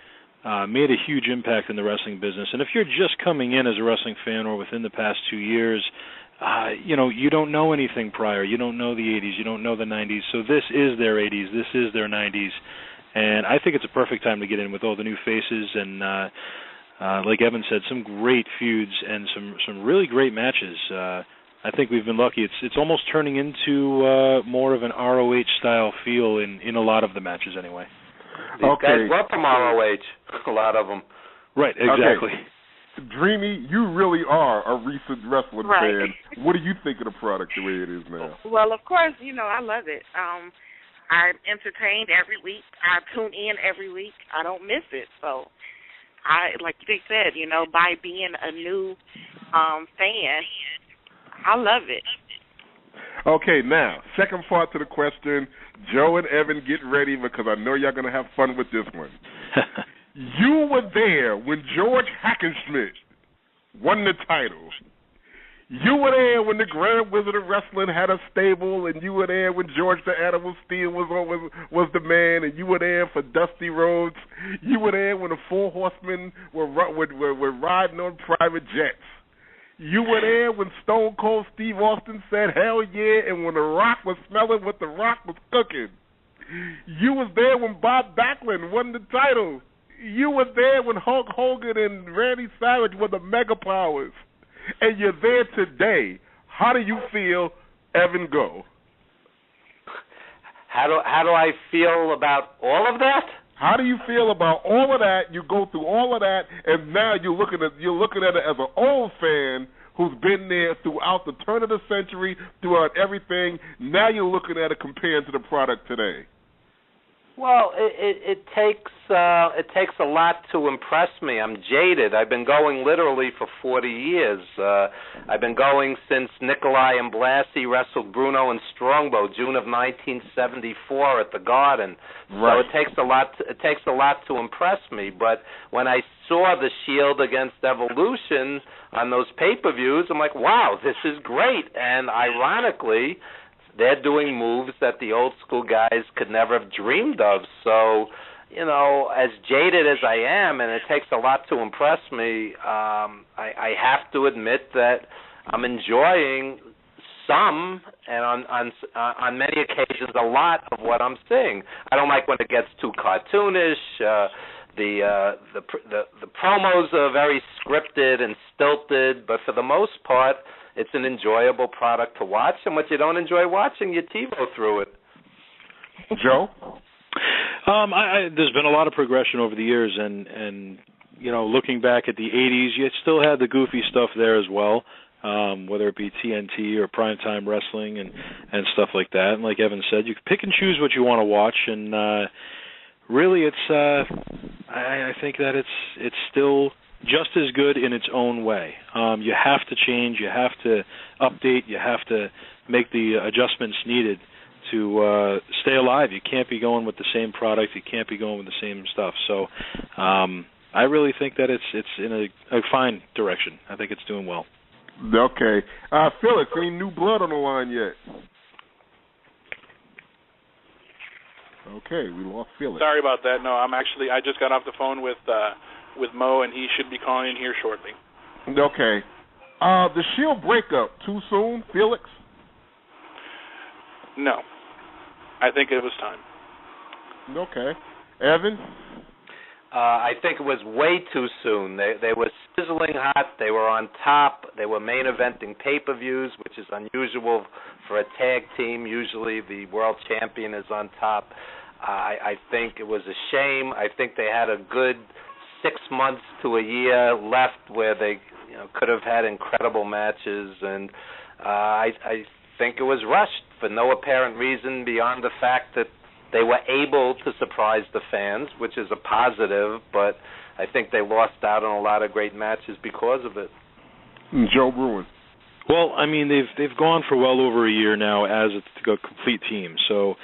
made a huge impact in the wrestling business. And if you're just coming in as a wrestling fan or within the past 2 years, you don't know anything prior. You don't know the 80s. You don't know the 90s. So this is their 80s. This is their 90s. And I think it's a perfect time to get in with all the new faces and, like Evan said, some great feuds and some really great matches. I think we've been lucky. It's almost turning into more of an ROH-style feel in a lot of the matches anyway. These guys were from ROH, a lot of them. Right, exactly. Okay. Dreamy, you really are a recent wrestling fan. What do you think of the product the way it is now? Well, of course, I love it. I'm entertained every week. I tune in every week. I don't miss it. So I like they said, by being a new fan, I love it. Okay, now, second part to the question. Joe and Evan, get ready because I know y'all going to have fun with this one. You were there when George Hackenschmidt won the title. You were there when the Grand Wizard of Wrestling had a stable, and you were there when George the Animal Steel was the man, and you were there for Dusty Rhodes. You were there when the Four Horsemen were riding on private jets. You were there when Stone Cold Steve Austin said, hell yeah, and when The Rock was smelling what The Rock was cooking. You was there when Bob Backlund won the title. You were there when Hulk Hogan and Randy Savage were the mega powers. And you're there today. How do you feel, Evan? Go. How do I feel about all of that? How do you feel about all of that? You go through all of that, and now you're looking at it as an old fan who's been there throughout the turn of the century, throughout everything. Now you're looking at it compared to the product today. Well, it takes a lot to impress me. I'm jaded. I've been going literally for 40 years. I've been going since Nikolai and Blassie wrestled Bruno and Strongbow, June of 1974 at the Garden. Right. So it takes a lot to impress me. But when I saw the Shield against Evolution on those pay-per-views, I'm like, wow, this is great. And ironically, they're doing moves that the old school guys could never have dreamed of. So, as jaded as I am, and it takes a lot to impress me, I have to admit that I'm enjoying some, and on many occasions, a lot of what I'm seeing. I don't like when it gets too cartoonish. The promos are very scripted and stilted, but for the most part, it's an enjoyable product to watch, and what you don't enjoy watching, you TiVo through it. Joe? There's been a lot of progression over the years, and looking back at the 80s, you still had the goofy stuff there as well, whether it be TNT or primetime wrestling and stuff like that. And like Evan said, you can pick and choose what you want to watch, and really it's I think that it's still just as good in its own way. You have to change, you have to update, you have to make the adjustments needed to stay alive. You can't be going with the same product, you can't be going with the same stuff. So I really think that it's in a fine direction. I think it's doing well. Okay. Felix, any new blood on the line yet? Okay, we lost Felix. Sorry about that. No, I just got off the phone with Mo, and he should be calling in here shortly. Okay. The Shield breakup, too soon, Felix? No. I think it was time. Okay. Evan? I think it was way too soon. They were sizzling hot. They were on top. They were main eventing pay-per-views, which is unusual for a tag team. Usually the world champion is on top. I think it was a shame. I think they had a good 6 months to a year left where they could have had incredible matches, and I think it was rushed for no apparent reason beyond the fact that they were able to surprise the fans, which is a positive, but I think they lost out on a lot of great matches because of it. Joe Bruin. Well, I mean, they've gone for well over a year now as a complete team, so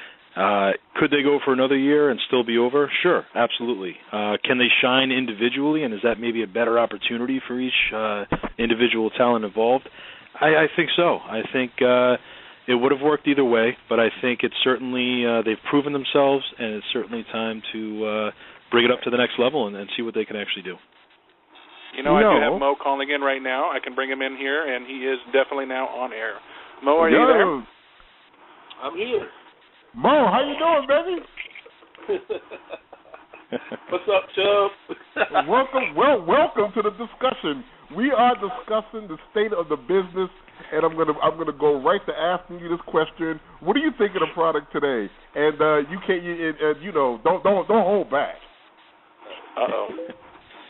could they go for another year and still be over? Sure, absolutely. Can they shine individually, and is that maybe a better opportunity for each individual talent involved? I think so. I think it would have worked either way, but I think it's certainly they've proven themselves, and it's certainly time to bring it up to the next level and see what they can actually do. I do have Mo calling in right now. I can bring him in here, and he is definitely now on air. Mo, are you there? I'm here. Mo, how you doing, baby? What's up, Chubb? Welcome to the discussion. We are discussing the state of the business, and I'm gonna go right to asking you this question. What do you think of the product today? And don't hold back. Uh-oh.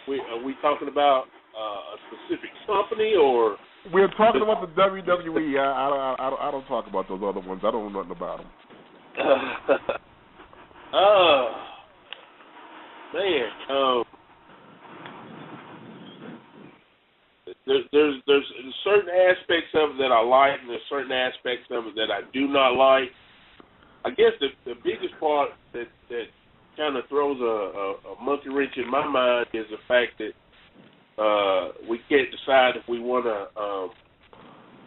Are we talking about a specific company, or we're talking about the WWE? I don't talk about those other ones. I don't know nothing about them. Man, there's certain aspects of it that I like, and there's certain aspects of it that I do not like. I guess the biggest part that kind of throws a monkey wrench in my mind is the fact that we can't decide if we want to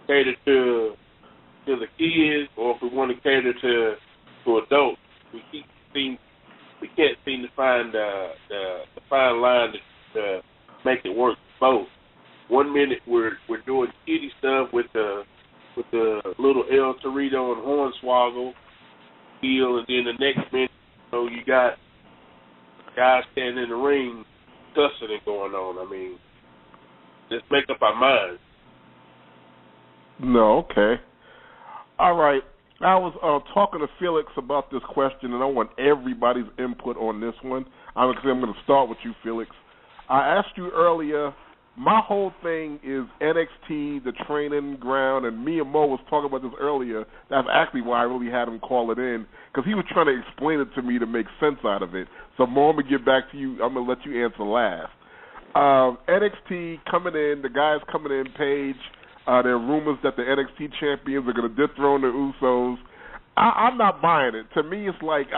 cater to the kids or if we want to cater to adults. We can't seem to find the fine line to make it work both. 1 minute we're doing kiddie stuff with the little El Torito and Hornswoggle deal, and then the next minute, you got guys standing in the ring cussing and going on. I mean, let's make up our minds. No, okay. All right. I was talking to Felix about this question, and I want everybody's input on this one. I'm going to start with you, Felix. I asked you earlier, my whole thing is NXT, the training ground, and me and Mo was talking about this earlier. That's actually why I really had him call it in, because he was trying to explain it to me to make sense out of it. So, Mo, I'm going to get back to you. I'm going to let you answer last. NXT coming in, the guys coming in, Paige. There are rumors that the NXT champions are going to dethrone the Usos. I'm not buying it. To me, it's like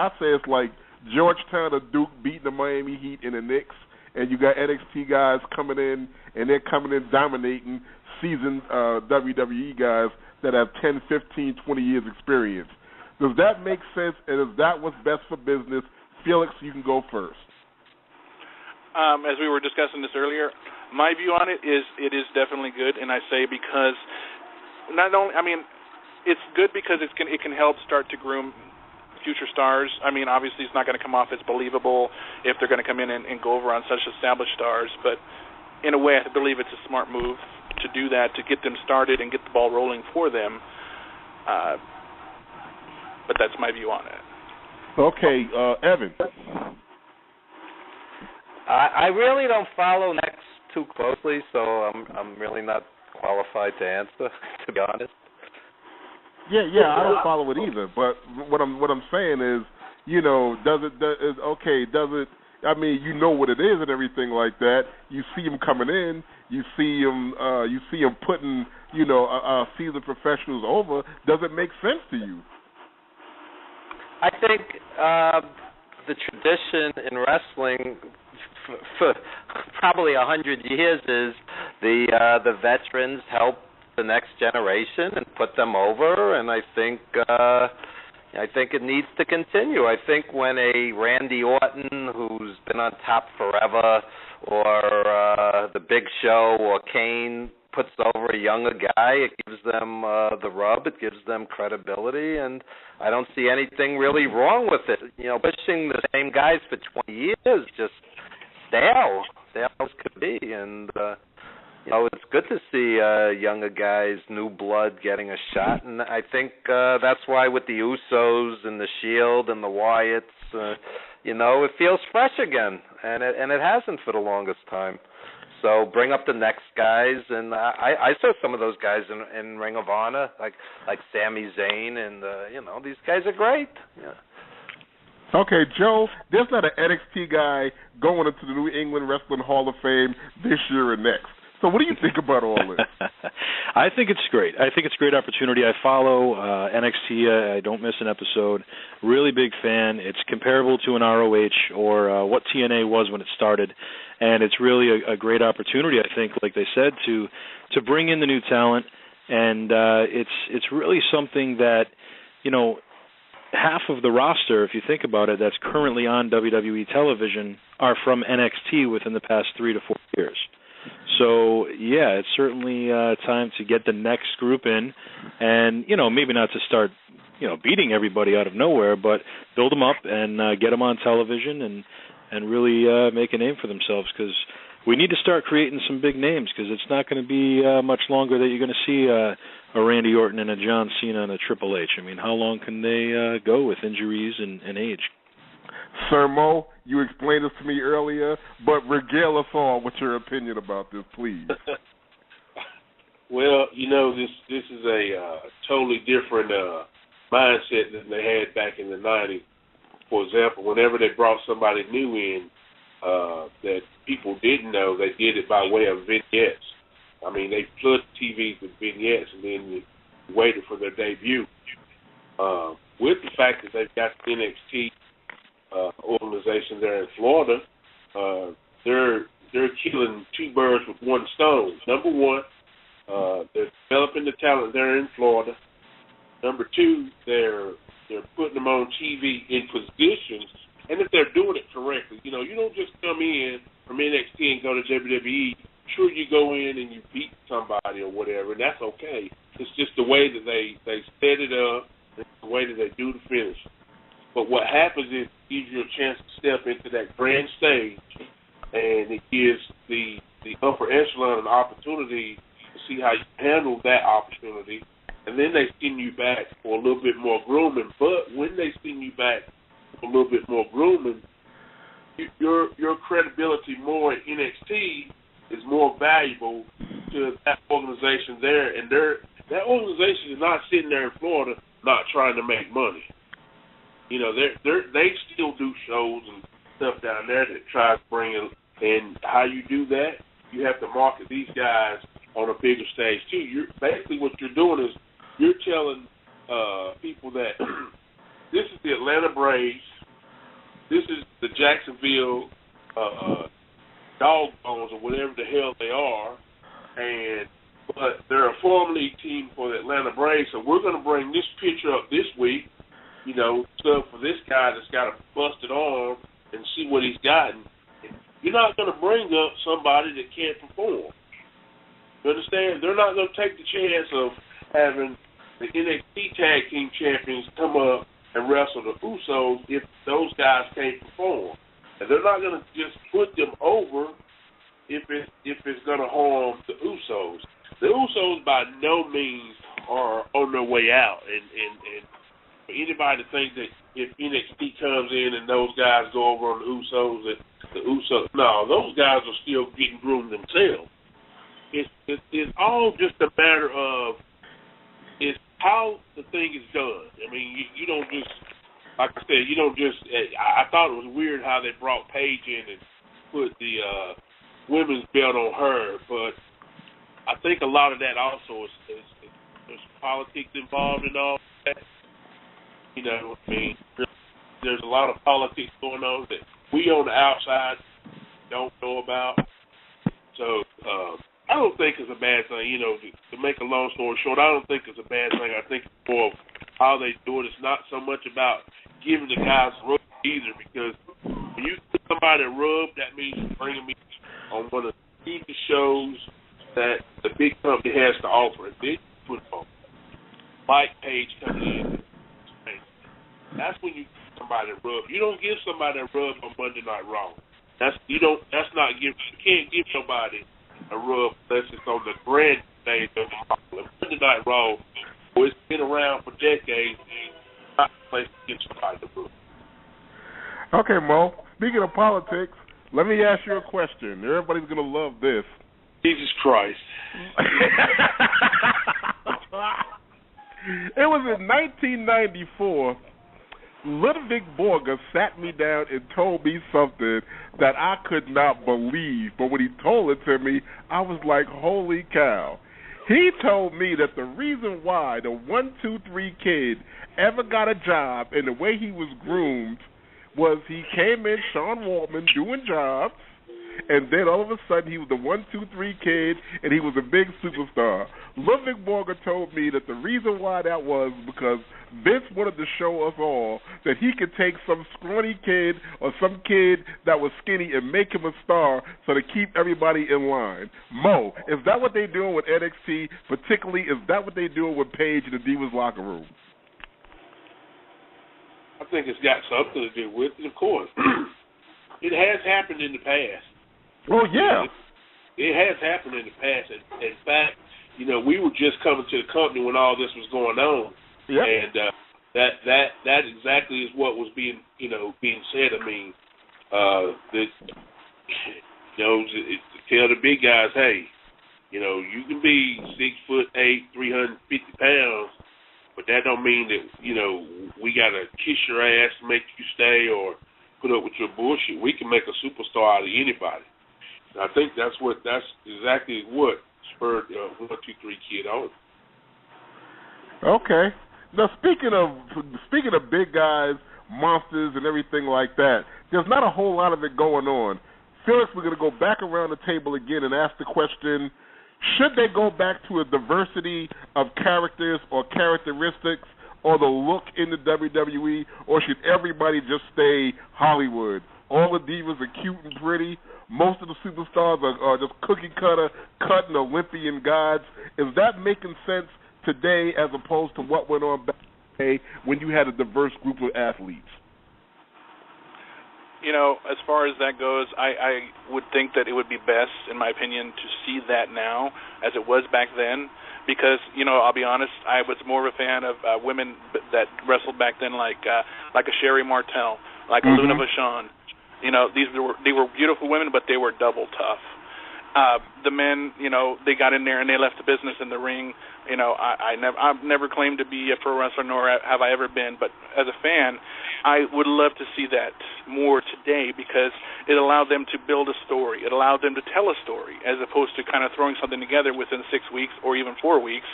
Georgetown or Duke beating the Miami Heat and the Knicks, and you got NXT guys coming in, and they're coming in dominating seasoned WWE guys that have 10, 15, 20 years experience. Does that make sense, and is that what's best for business? Felix, you can go first. As we were discussing this earlier, my view on it is definitely good, and I say because it's good because it can help start to groom future stars. I mean, obviously it's not going to come off as believable if they're going to come in and go over on such established stars, but in a way I believe it's a smart move to do that, to get them started and get the ball rolling for them. But that's my view on it. Okay, Evan. I really don't follow next too closely, so I'm really not qualified to answer, to be honest. Yeah, I don't follow it either. But what I'm saying is, does it? I mean, you know what it is and everything like that. You see him coming in. You see him putting, seasoned professionals over. Does it make sense to you? I think the tradition in wrestling for probably 100 years is the veterans help the next generation and put them over, and I think it needs to continue. I think when a Randy Orton, who's been on top forever, or the Big Show or Kane puts over a younger guy, it gives them the rub, it gives them credibility, and I don't see anything really wrong with it. Pushing the same guys for 20 years, just stale as could be, and it's good to see younger guys, new blood getting a shot, and I think that's why with the Usos and the Shield and the Wyatts, it feels fresh again, and it hasn't for the longest time. So bring up the next guys, and I saw some of those guys in Ring of Honor, like Sami Zayn, and these guys are great. Yeah. Okay, Joe, there's not an NXT guy going into the New England Wrestling Hall of Fame this year and next. So what do you think about all this? I think it's great. I think it's a great opportunity. I follow NXT. I don't miss an episode. Really big fan. It's comparable to an ROH or what TNA was when it started, and it's really a great opportunity, I think, like they said, to bring in the new talent, and it's really something that, half of the roster, if you think about it, that's currently on WWE television are from NXT within the past 3 to 4 years. So, yeah, it's certainly time to get the next group in and, maybe not to start, beating everybody out of nowhere, but build them up and get them on television and really make a name for themselves, because we need to start creating some big names, because it's not going to be much longer that you're going to see a Randy Orton and a John Cena and a Triple H. I mean, how long can they go with injuries and age? Sir Mo, you explained this to me earlier, but regale us all with your opinion about this, please. Well, this is a totally different mindset than they had back in the 90s. For example, whenever they brought somebody new in that people didn't know, they did it by way of vignettes. I mean, they flood TVs with vignettes and then you waited for their debut. With the fact that they've got the NXT organization there in Florida, they're killing two birds with one stone. Number one, they're developing the talent there in Florida. Number two, they're putting them on TV in positions, and if they're doing it correctly, you don't just come in from NXT and go to WWE. Sure, you go in and you beat somebody or whatever, and that's okay. It's just the way that they set it up, and the way that they do the finish. But what happens is it gives you a chance to step into that grand stage, and it gives the upper echelon an opportunity to see how you handle that opportunity. And then they send you back for a little bit more grooming. But when they send you back for a little bit more grooming, your credibility more in NXT is more valuable to that organization there. And that organization is not sitting there in Florida not trying to make money. They still do shows and stuff down there that tries to bring in. And how you do that, you have to market these guys on a bigger stage too. Basically what you're doing is you're telling people that this is the Atlanta Braves, this is the Jacksonville Dog Bones or whatever the hell they are, but they're a farm league team for the Atlanta Braves, so we're going to bring this picture up this week, stuff for this guy that's got a busted arm and see what he's gotten. You're not going to bring up somebody that can't perform. You understand? They're not going to take the chance of having the NXT Tag Team Champions come up and wrestle the Usos if those guys can't perform. And they're not going to just put them over if it's going to harm the Usos. The Usos by no means are on their way out. And for anybody to think that if NXT comes in and those guys go over on the Usos, no, those guys are still getting groomed themselves. It's all just a matter of how the thing is done. I mean, you don't just, like I said, I thought it was weird how they brought Paige in and put the women's belt on her, but I think a lot of that also is there's politics involved in all that. I mean, there's a lot of politics going on that we on the outside don't know about. So, I don't think it's a bad thing, to make a long story short, I don't think it's a bad thing. I think it's more of how they do it. It's not so much about giving the guys rub either, because when you give somebody a rub, that means you're bringing me on one of the TV shows that the big company has to offer. And then you put on Mike Page coming in. That's when you give somebody a rub. You don't give somebody a rub on Monday Night Raw. You can't give somebody a rub unless it's on the grand stage of Monday Night Raw, where it's been around for decades, not a place to get somebody to rub. Okay, Mo, speaking of politics, let me ask you a question. Everybody's going to love this. Jesus Christ. It was in 1994. Ludwig Borger sat me down and told me something that I could not believe. But when he told it to me, I was like, holy cow. He told me that the reason why the 1-2-3 kid ever got a job and the way he was groomed was he came in, Sean Waltman, doing jobs, and then all of a sudden he was the 1-2-3 kid and he was a big superstar. Ludwig Borger told me that the reason why that was because Vince wanted to show us all that he could take some scrawny kid or some kid that was skinny and make him a star so to keep everybody in line. Mo, is that what they're doing with NXT? Particularly, is that what they're doing with Paige in the Divas locker room? I think it's got something to do with it, of course. It has happened in the past. Oh, yeah. It has happened in the past. In fact, we were just coming to the company when all this was going on. Yep. And that exactly is what was being said. I mean, tell the big guys, hey, you can be 6'8", 350 pounds, but that don't mean that we gotta kiss your ass to make you stay or put up with your bullshit. We can make a superstar out of anybody. And I think that's exactly what spurred 1, 2, 3 Kid on. Okay. Now speaking of big guys, monsters, and everything like that, there's not a whole lot of it going on. Felix, we're going to go back around the table again and ask the question: should they go back to a diversity of characters or characteristics or the look in the WWE, or should everybody just stay Hollywood? All the divas are cute and pretty. Most of the superstars are just cookie cutter, cut and Olympian gods. Is that making sense today as opposed to what went on back in the day when you had a diverse group of athletes? You know, as far as that goes, I would think that it would be best, in my opinion, to see that now as it was back then. Because, you know, I'll be honest, I was more of a fan of women that wrestled back then, like a Sherry Martel, like a Luna Vachon. You know, they were beautiful women, but they were double tough. The men, you know, they got in there and they left the business in the ring. You know, I've never claimed to be a pro wrestler, nor have I ever been. But as a fan, I would love to see that more today because it allowed them to build a story. It allowed them to tell a story as opposed to kind of throwing something together within 6 weeks or even 4 weeks,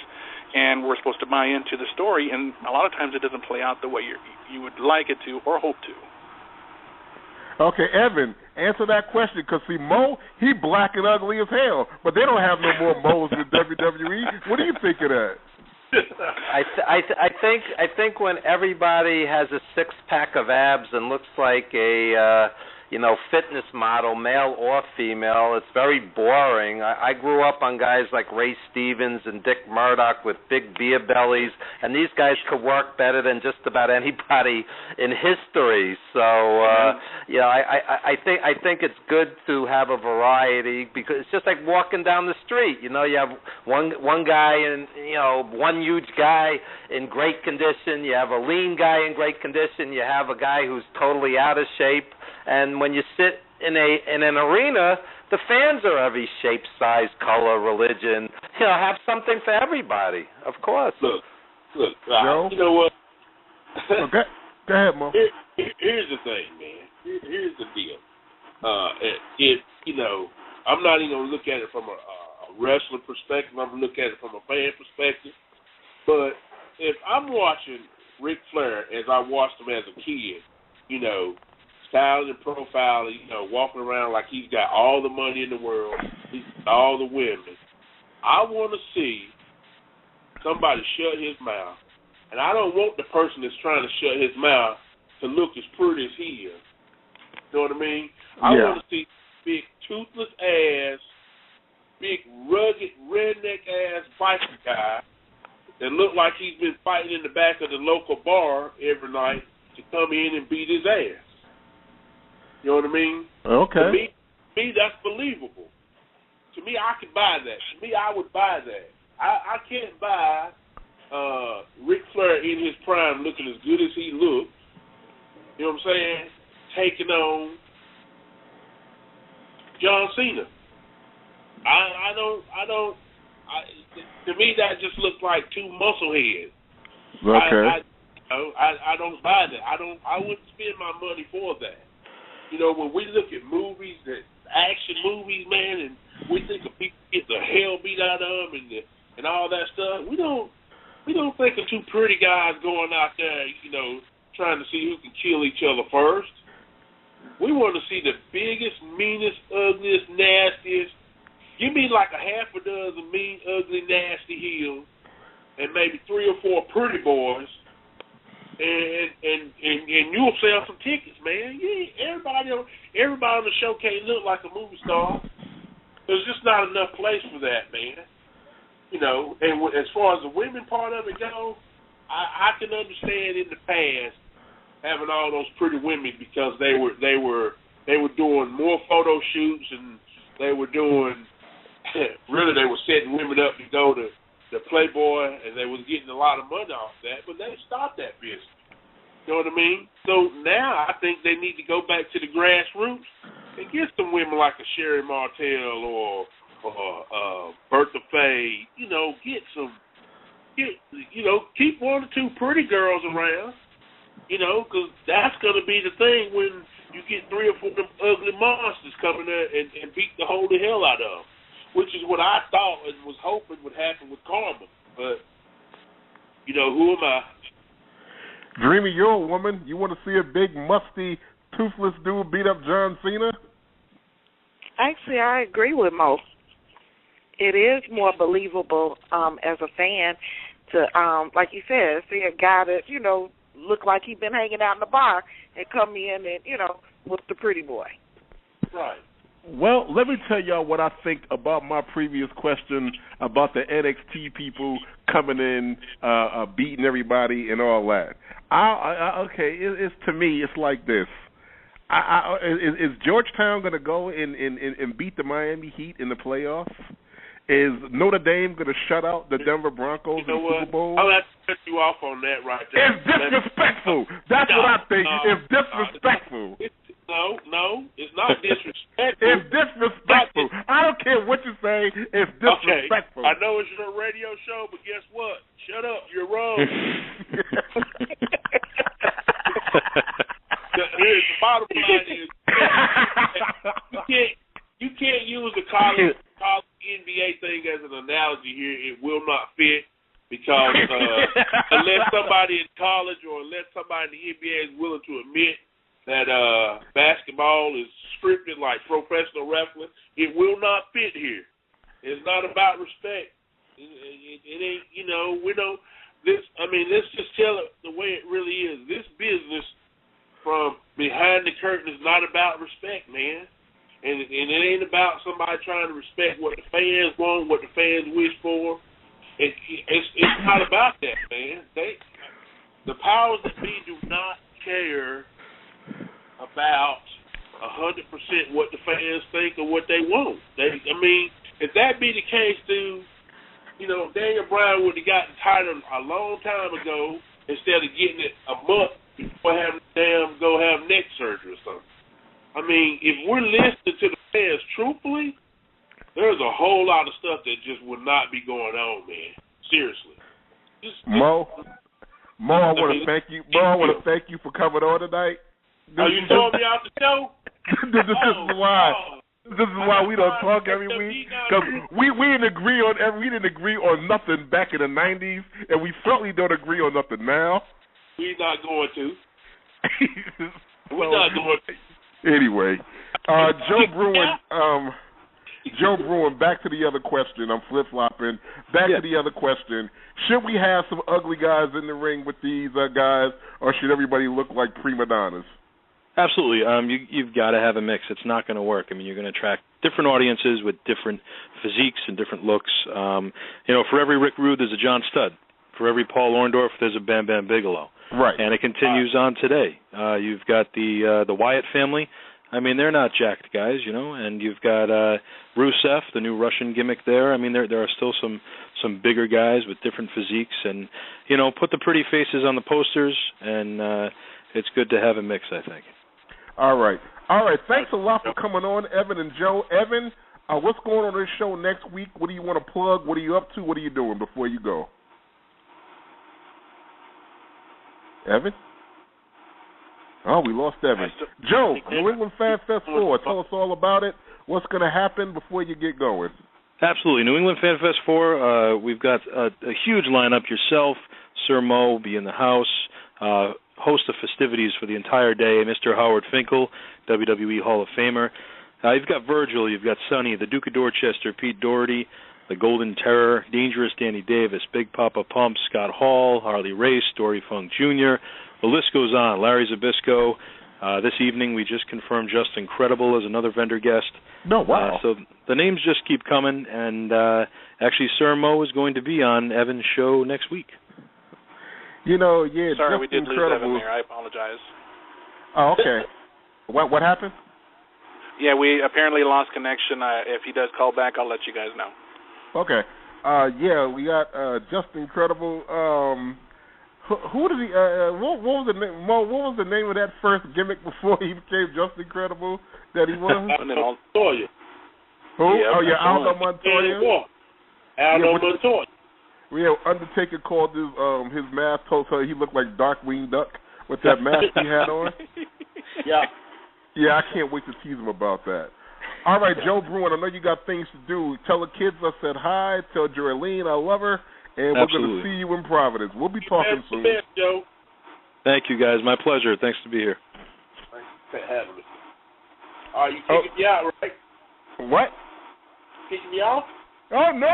and we're supposed to buy into the story. And a lot of times it doesn't play out the way you would like it to or hope to. Okay, Evan, answer that question, because, see, Mo, he black and ugly as hell, but they don't have no more Mo's in WWE. What do you think of that? I think when everybody has a 6-pack of abs and looks like a fitness model, male or female, it's very boring. I grew up on guys like Ray Stevens and Dick Murdoch with big beer bellies, and these guys could work better than just about anybody in history. So I think it's good to have a variety, because it's just like walking down the street. You know, you have one guy and one huge guy in great condition. You have a lean guy in great condition. You have a guy who's totally out of shape. And when you sit in an arena, the fans are every shape, size, color, religion. You know, have something for everybody, of course. Look, you know what? Okay. Go ahead, Mo. Here's the thing, man. Here's the deal. I'm not even going to look at it from a wrestling perspective. I'm going to look at it from a fan perspective. But if I'm watching Ric Flair as I watched him as a kid, styling and profiling, walking around like he's got all the money in the world, he's got all the women. I want to see somebody shut his mouth, and I don't want the person that's trying to shut his mouth to look as pretty as he is. You know what I mean? I want to see big toothless ass, big rugged redneck ass biker guy that look like he's been fighting in the back of the local bar every night to come in and beat his ass. You know what I mean? Okay. To me, that's believable. To me, I could buy that. To me, I would buy that. I can't buy Ric Flair in his prime looking as good as he looked. You know what I'm saying? Taking on John Cena. To me, that just looks like two muscle heads. Okay. I don't buy that. I wouldn't spend my money for that. When we look at movies, action movies, man, and we think of people get the hell beat out of them and all that stuff, we don't think of two pretty guys going out there, trying to see who can kill each other first. We want to see the biggest, meanest, ugliest, nastiest. Give me like a half a dozen mean, ugly, nasty heels, and maybe 3 or 4 pretty boys. And you'll sell some tickets, man. Yeah, everybody on the show can't look like a movie star. There's just not enough place for that, man. And as far as the women part of it goes, I can understand in the past having all those pretty women because they were doing more photo shoots and they were doing really they were setting women up to go to the Playboy, and they was getting a lot of money off that, but they stopped that business. You know what I mean? So now I think they need to go back to the grassroots and get some women like a Sherry Martel or Bertha Faye. Keep 1 or 2 pretty girls around. Because that's going to be the thing when you get 3 or 4 of them ugly monsters coming there and beat the holy hell out of them. which is what I thought and was hoping would happen with Karma. But, you know, who am I? Dreamy, you're a woman. You want to see a big, musty, toothless dude beat up John Cena? Actually, I agree with Mo. It is more believable as a fan to, like you said, see a guy that, you know, look like he's been hanging out in the bar and come in and, you know, with the pretty boy. Right. Well, let me tell y'all what I think about my previous question about the NXT people coming in, beating everybody and all that. It's to me, it's like this. Is Georgetown going to go and beat the Miami Heat in the playoffs? Is Notre Dame going to shut out the Denver Broncos in the Super Bowl? I'll have to cut you off on that right there. It's disrespectful. That's what I think. It's disrespectful. No, it's not disrespectful. It's disrespectful. I don't care what you say. It's disrespectful. Okay. I know it's your radio show, but guess what? Shut up. You're wrong. The bottom line is you can't use the college NBA thing as an analogy here. It will not fit because unless somebody in college or unless somebody in the NBA is willing to admit that basketball is scripted like professional wrestling, it will not fit here. It's not about respect. It ain't, you know, we don't. Let's just tell it the way it really is. This business from behind the curtain is not about respect, man. And it ain't about somebody trying to respect what the fans want, what the fans wish for. It's not about that, man. The powers that be do not care about 100% what the fans think or what they want. If that be the case, dude, you know, Daniel Bryan would have gotten tired a long time ago instead of getting it a month before having to go have neck surgery or something. I mean, if we're listening to the fans truthfully, there's a whole lot of stuff that just would not be going on, man. Seriously. Mo, I want to thank you. Mo, I want to thank you for coming on tonight. Are you throwing me out the show? This is why. This is why we don't talk every week, because we didn't agree on nothing back in the 90s, and we certainly don't agree on nothing now. We're not going to. We're not going to. Anyway, Joe Bruin, back to the other question. I'm flip-flopping. Back to the other question. Should we have some ugly guys in the ring with these guys, or should everybody look like prima donnas? Absolutely. You've got to have a mix. It's not going to work. I mean, you're going to attract different audiences with different physiques and different looks. For every Rick Rude, there's a John Studd. For every Paul Orndorff, there's a Bam Bam Bigelow. Right. And it continues on today. You've got the Wyatt family. I mean, they're not jacked guys, you know. And you've got Rusev, the new Russian gimmick there. I mean, there are still some bigger guys with different physiques. And, you know, put the pretty faces on the posters, and it's good to have a mix, I think. All right. Thanks a lot for coming on, Evan and Joe. Evan, what's going on this show next week? What do you want to plug? What are you up to? What are you doing before you go? Evan? Oh, we lost Evan. Joe, New England Fan Fest 4. Tell us all about it. What's going to happen before you get going? Absolutely. New England Fan Fest 4, we've got a huge lineup. Yourself, Sir Mo, will be in the house. Host of festivities for the entire day. Mr. Howard Finkel, WWE Hall of Famer. You've got Virgil, you've got Sonny, the Duke of Dorchester, Pete Doherty, the Golden Terror, Dangerous Danny Davis, Big Papa Pump, Scott Hall, Harley Race, Dory Funk Jr. The list goes on. Larry Zbyszko. This evening we just confirmed Just Incredible as another vendor guest. No, wow. So the names just keep coming, and actually Sir Mo is going to be on Evan's show next week. You know, yeah, sorry, Just we did Incredible. lose Evan there. I apologize. Oh, okay. What happened? Yeah, we apparently lost connection. If he does call back, I'll let you guys know. Okay. We got Just Incredible. Who did he? What was the name? Mo, what was the name of that first gimmick before he became Just Incredible that he was? Montoya. Who? Aldo Montoya. Aldo Montoya. Yeah, Undertaker called his mask, told her he looked like Darkwing Duck with that mask he had on. Yeah. Yeah, I can't wait to tease him about that. All right, Joe Bruin, I know you got things to do. Tell the kids I said hi. Tell Jorelene I love her. And we're going to see you in Providence. We'll be talking soon. Best, Joe. Thank you, guys. My pleasure. Thanks to be here. Thanks for having me. Are you kicking me out, right? What? Kicking me off? Oh, no.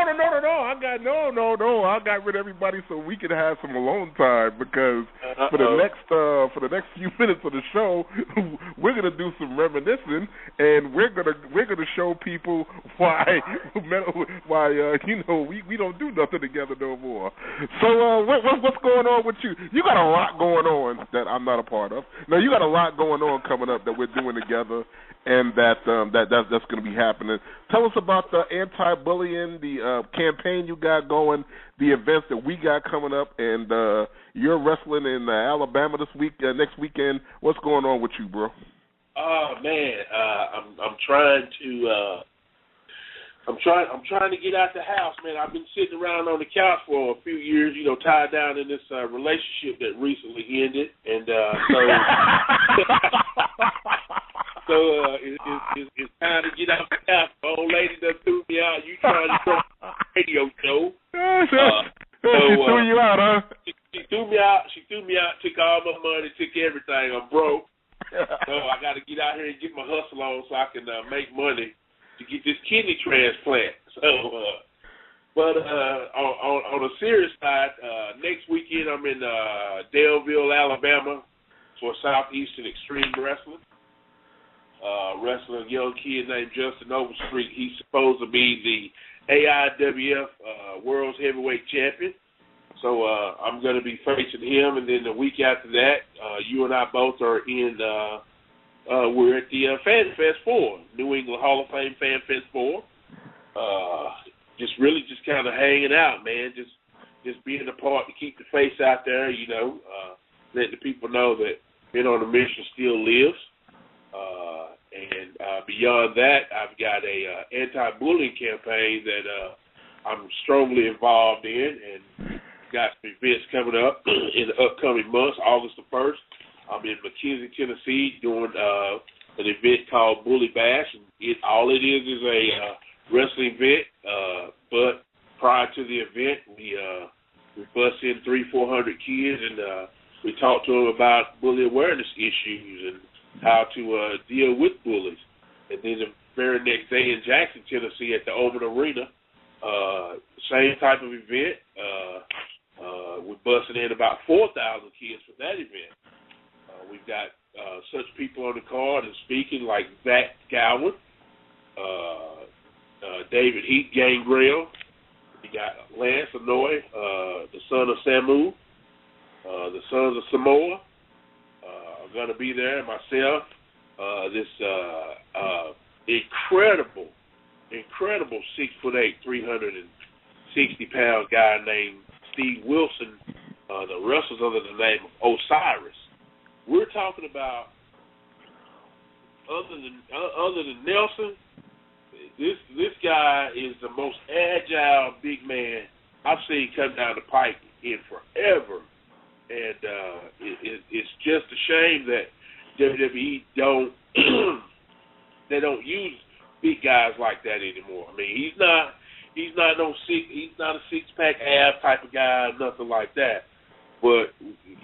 I got rid of everybody so we could have some alone time because for the next few minutes of the show, we're gonna do some reminiscing and we're gonna show people why we don't do nothing together no more. So what's going on with you? You got a lot going on that I'm not a part of. No, you got a lot going on coming up that we're doing together. And that's going to be happening. Tell us about the anti-bullying, the campaign you got going, the events that we got coming up, and you're wrestling in Alabama next weekend. What's going on with you, bro? Oh man, I'm trying to get out the house, man. I've been sitting around on the couch for a few years, tied down in this relationship that recently ended, and So it's time to get out the house. The old lady done threw me out. You trying to start a radio show. She threw you out, huh? She threw me out. She threw me out, took all my money, took everything. I'm broke. So I got to get out here and get my hustle on so I can make money to get this kidney transplant. So, but on a serious side, next weekend I'm in Daleville, Alabama for Southeastern Extreme Wrestling. Wrestling a young kid named Justin Overstreet. He's supposed to be the AIWF World's Heavyweight Champion. So I'm going to be facing him, and then the week after that, you and I both are in. We're at the Fan Fest 4, New England Hall of Fame Fan Fest 4. Just kind of hanging out, man. Just being a part to keep the face out there, letting the people know that being on a mission still lives. And beyond that, I've got a anti-bullying campaign that I'm strongly involved in, and got some events coming up in the upcoming months. August the 1st, I'm in McKenzie, Tennessee, doing an event called Bully Bash. And all it is a wrestling event, but prior to the event, we bust in 300-400 kids, and we talk to them about bully awareness issues and how to deal with bullies. And then the very next day in Jackson, Tennessee at the Open Arena, same type of event. We're busting in about 4,000 kids for that event. We've got such people on the card and speaking like Zach Gowan, David Heat Gangrel. We got Lance Anoy, the son of Samu, the sons of Samoa. I'm going to be there myself. This incredible 6'8", 360-pound guy named Steve Wilson, the wrestlers under the name of Osiris. We're talking about other than Nelson, this guy is the most agile big man I've seen come down the pike in forever. And it's just a shame that WWE don't use big guys like that anymore. I mean, he's not a six-pack ab type of guy, nothing like that. But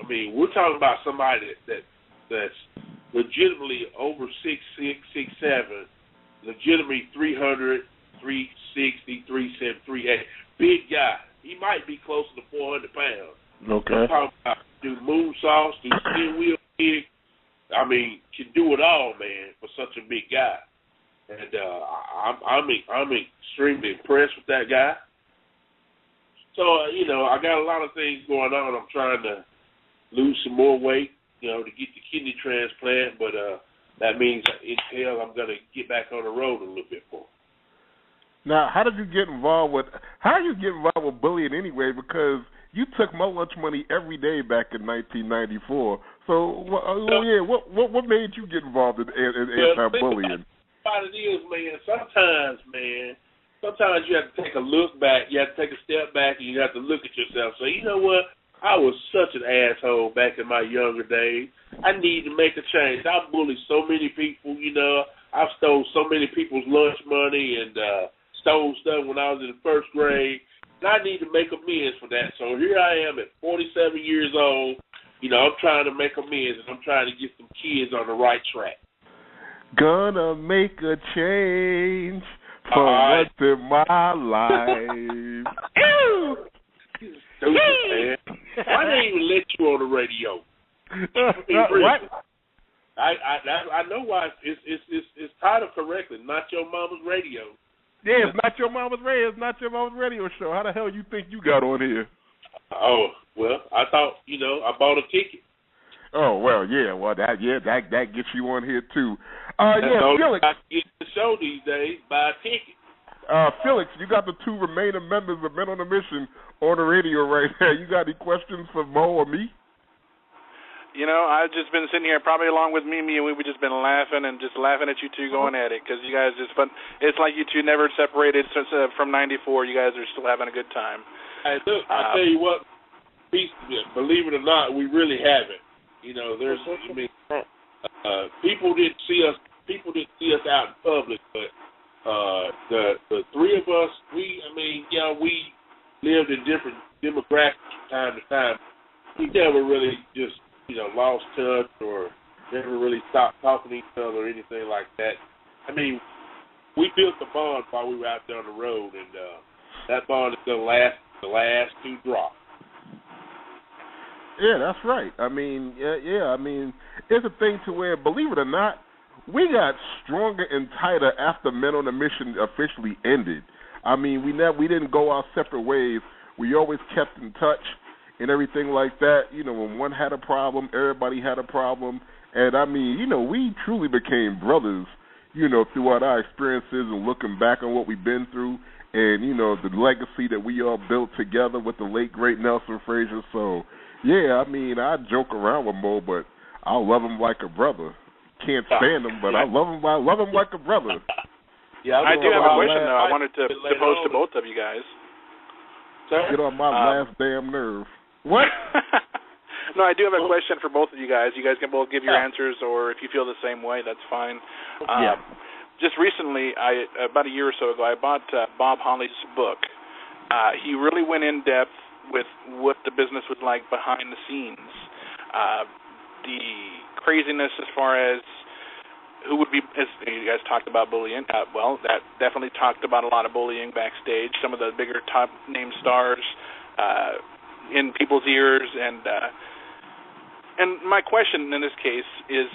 I mean, we're talking about somebody that's legitimately over 6'6", 6'7", legitimately 300, 360, 370, 380, big guy. He might be closer to 400 pounds. Okay. I'm talking about do moonsaults, do spin wheel kick. I mean, can do it all, man, for such a big guy. And I'm extremely impressed with that guy. So, I got a lot of things going on. I'm trying to lose some more weight, to get the kidney transplant. But that means I'm going to get back on the road a little bit more. Now, how did you get involved with bullying anyway? Because you took my lunch money every day back in 1994. So, what made you get involved in anti-bullying? What it is, man, sometimes you have to take a look back. You have to take a step back, and you have to look at yourself. So, you know what? I was such an asshole back in my younger days. I need to make a change. I bullied so many people, I've stole so many people's lunch money and stole stuff when I was in the first grade. And I need to make amends for that. So here I am at 47 years old. You know, I'm trying to make amends, and I'm trying to get some kids on the right track. Gonna make a change for once in my life. Ew! Stupid, man. Why they even let you on the radio? What? I know why. It's titled correctly. Not Your Mama's Radio. Yeah, it's not your mama's radio. It's not your mama's radio show. How the hell you think you got on here? Oh, well, I thought, I bought a ticket. Oh, well, yeah. Well, that gets you on here too. Felix. I get the show these days. Buy a ticket. Felix, you got the 2 remaining members of Men on a Mission on the radio right there. You got any questions for Mo or me? I've just been sitting here probably along with Mimi, and we've just been laughing at you two going at it, because you guys just fun. It's like you two never separated since from '94. You guys are still having a good time. Hey, look, I tell you what, believe it or not, we really haven't. People didn't see us. People didn't see us out in public, but the 3 of us, we lived in different demographics from time to time. We never really just lost touch or never really stopped talking to each other or anything like that. I mean, we built a bond while we were out there on the road, and that bond is going to last the last 2 drops. Yeah, that's right. I mean, I mean, it's a thing to where, believe it or not, we got stronger and tighter after Men on a Mission officially ended. I mean, we didn't go our separate ways. We always kept in touch and everything like that. When one had a problem, everybody had a problem. And, I mean, we truly became brothers, throughout our experiences and looking back on what we've been through and, the legacy that we all built together with the late, great Nelson Frazier. So, yeah, I mean, I joke around with Mo, but I love him like a brother. Can't stand him, but I love him like a brother. Yeah, I do have a question, though. I wanted to pose to both of you guys. Get on my last damn nerve. What? No, I do have a question for both of you guys. You guys can both give your answers, or if you feel the same way, that's fine. Just recently, about a year or so ago, I bought Bob Holly's book. He really went in depth with what the business was like behind the scenes. The craziness as far as who would be, as you guys talked about bullying, that definitely talked about a lot of bullying backstage, some of the bigger top name stars in people's ears, and my question in this case is,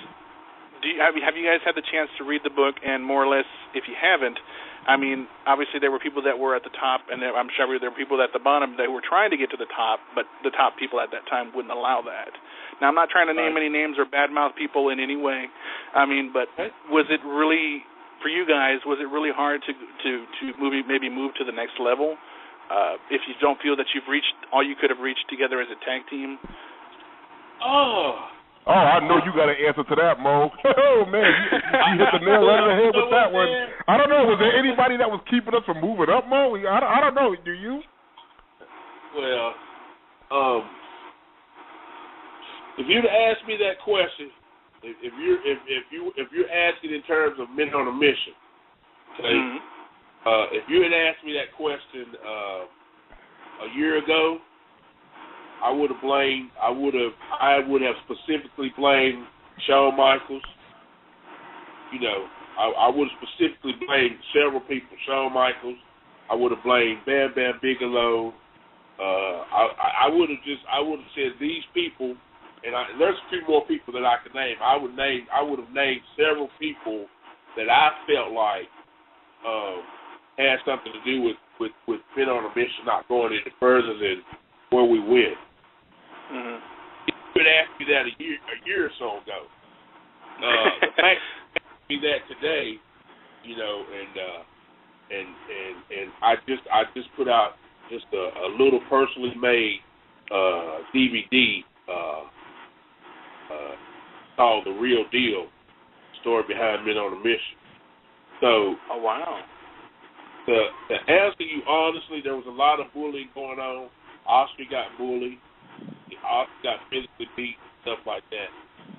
have you guys had the chance to read the book? And more or less, if you haven't, I mean, obviously there were people that were at the top, and I'm sure there were people at the bottom that were trying to get to the top, but the top people at that time wouldn't allow that. Now, I'm not trying to name any names or badmouth people in any way. I mean, but was it really, for you guys, was it really hard to maybe move to the next level if you don't feel that you've reached all you could have reached together as a tag team? Oh, I know you got an answer to that, Mo. Oh, man, you hit the nail right on the head with that one. I don't know. Was there anybody that was keeping us from moving up, Mo? I don't know. Do you? Well, if you'd asked me that question, if you're asking in terms of Men on a Mission, okay, if you had asked me that question a year ago, I would have specifically blamed Shawn Michaels. I would have specifically blamed several people. Shawn Michaels. I would have blamed Bam Bam Bigelow. I would have said these people, and there's a few more people that I could name. I would have named several people that I felt like had something to do with Men on a Mission not going any further than where we went. Mm-hmm. You could ask me that a year or so ago. The fact that you asked me that today, and I just put out just a little personally made DVD called The Real Deal, Story Behind Men on a Mission. So, oh wow. To answer you honestly, there was a lot of bullying going on. Oscar got bullied. Oscar got physically beat, stuff like that.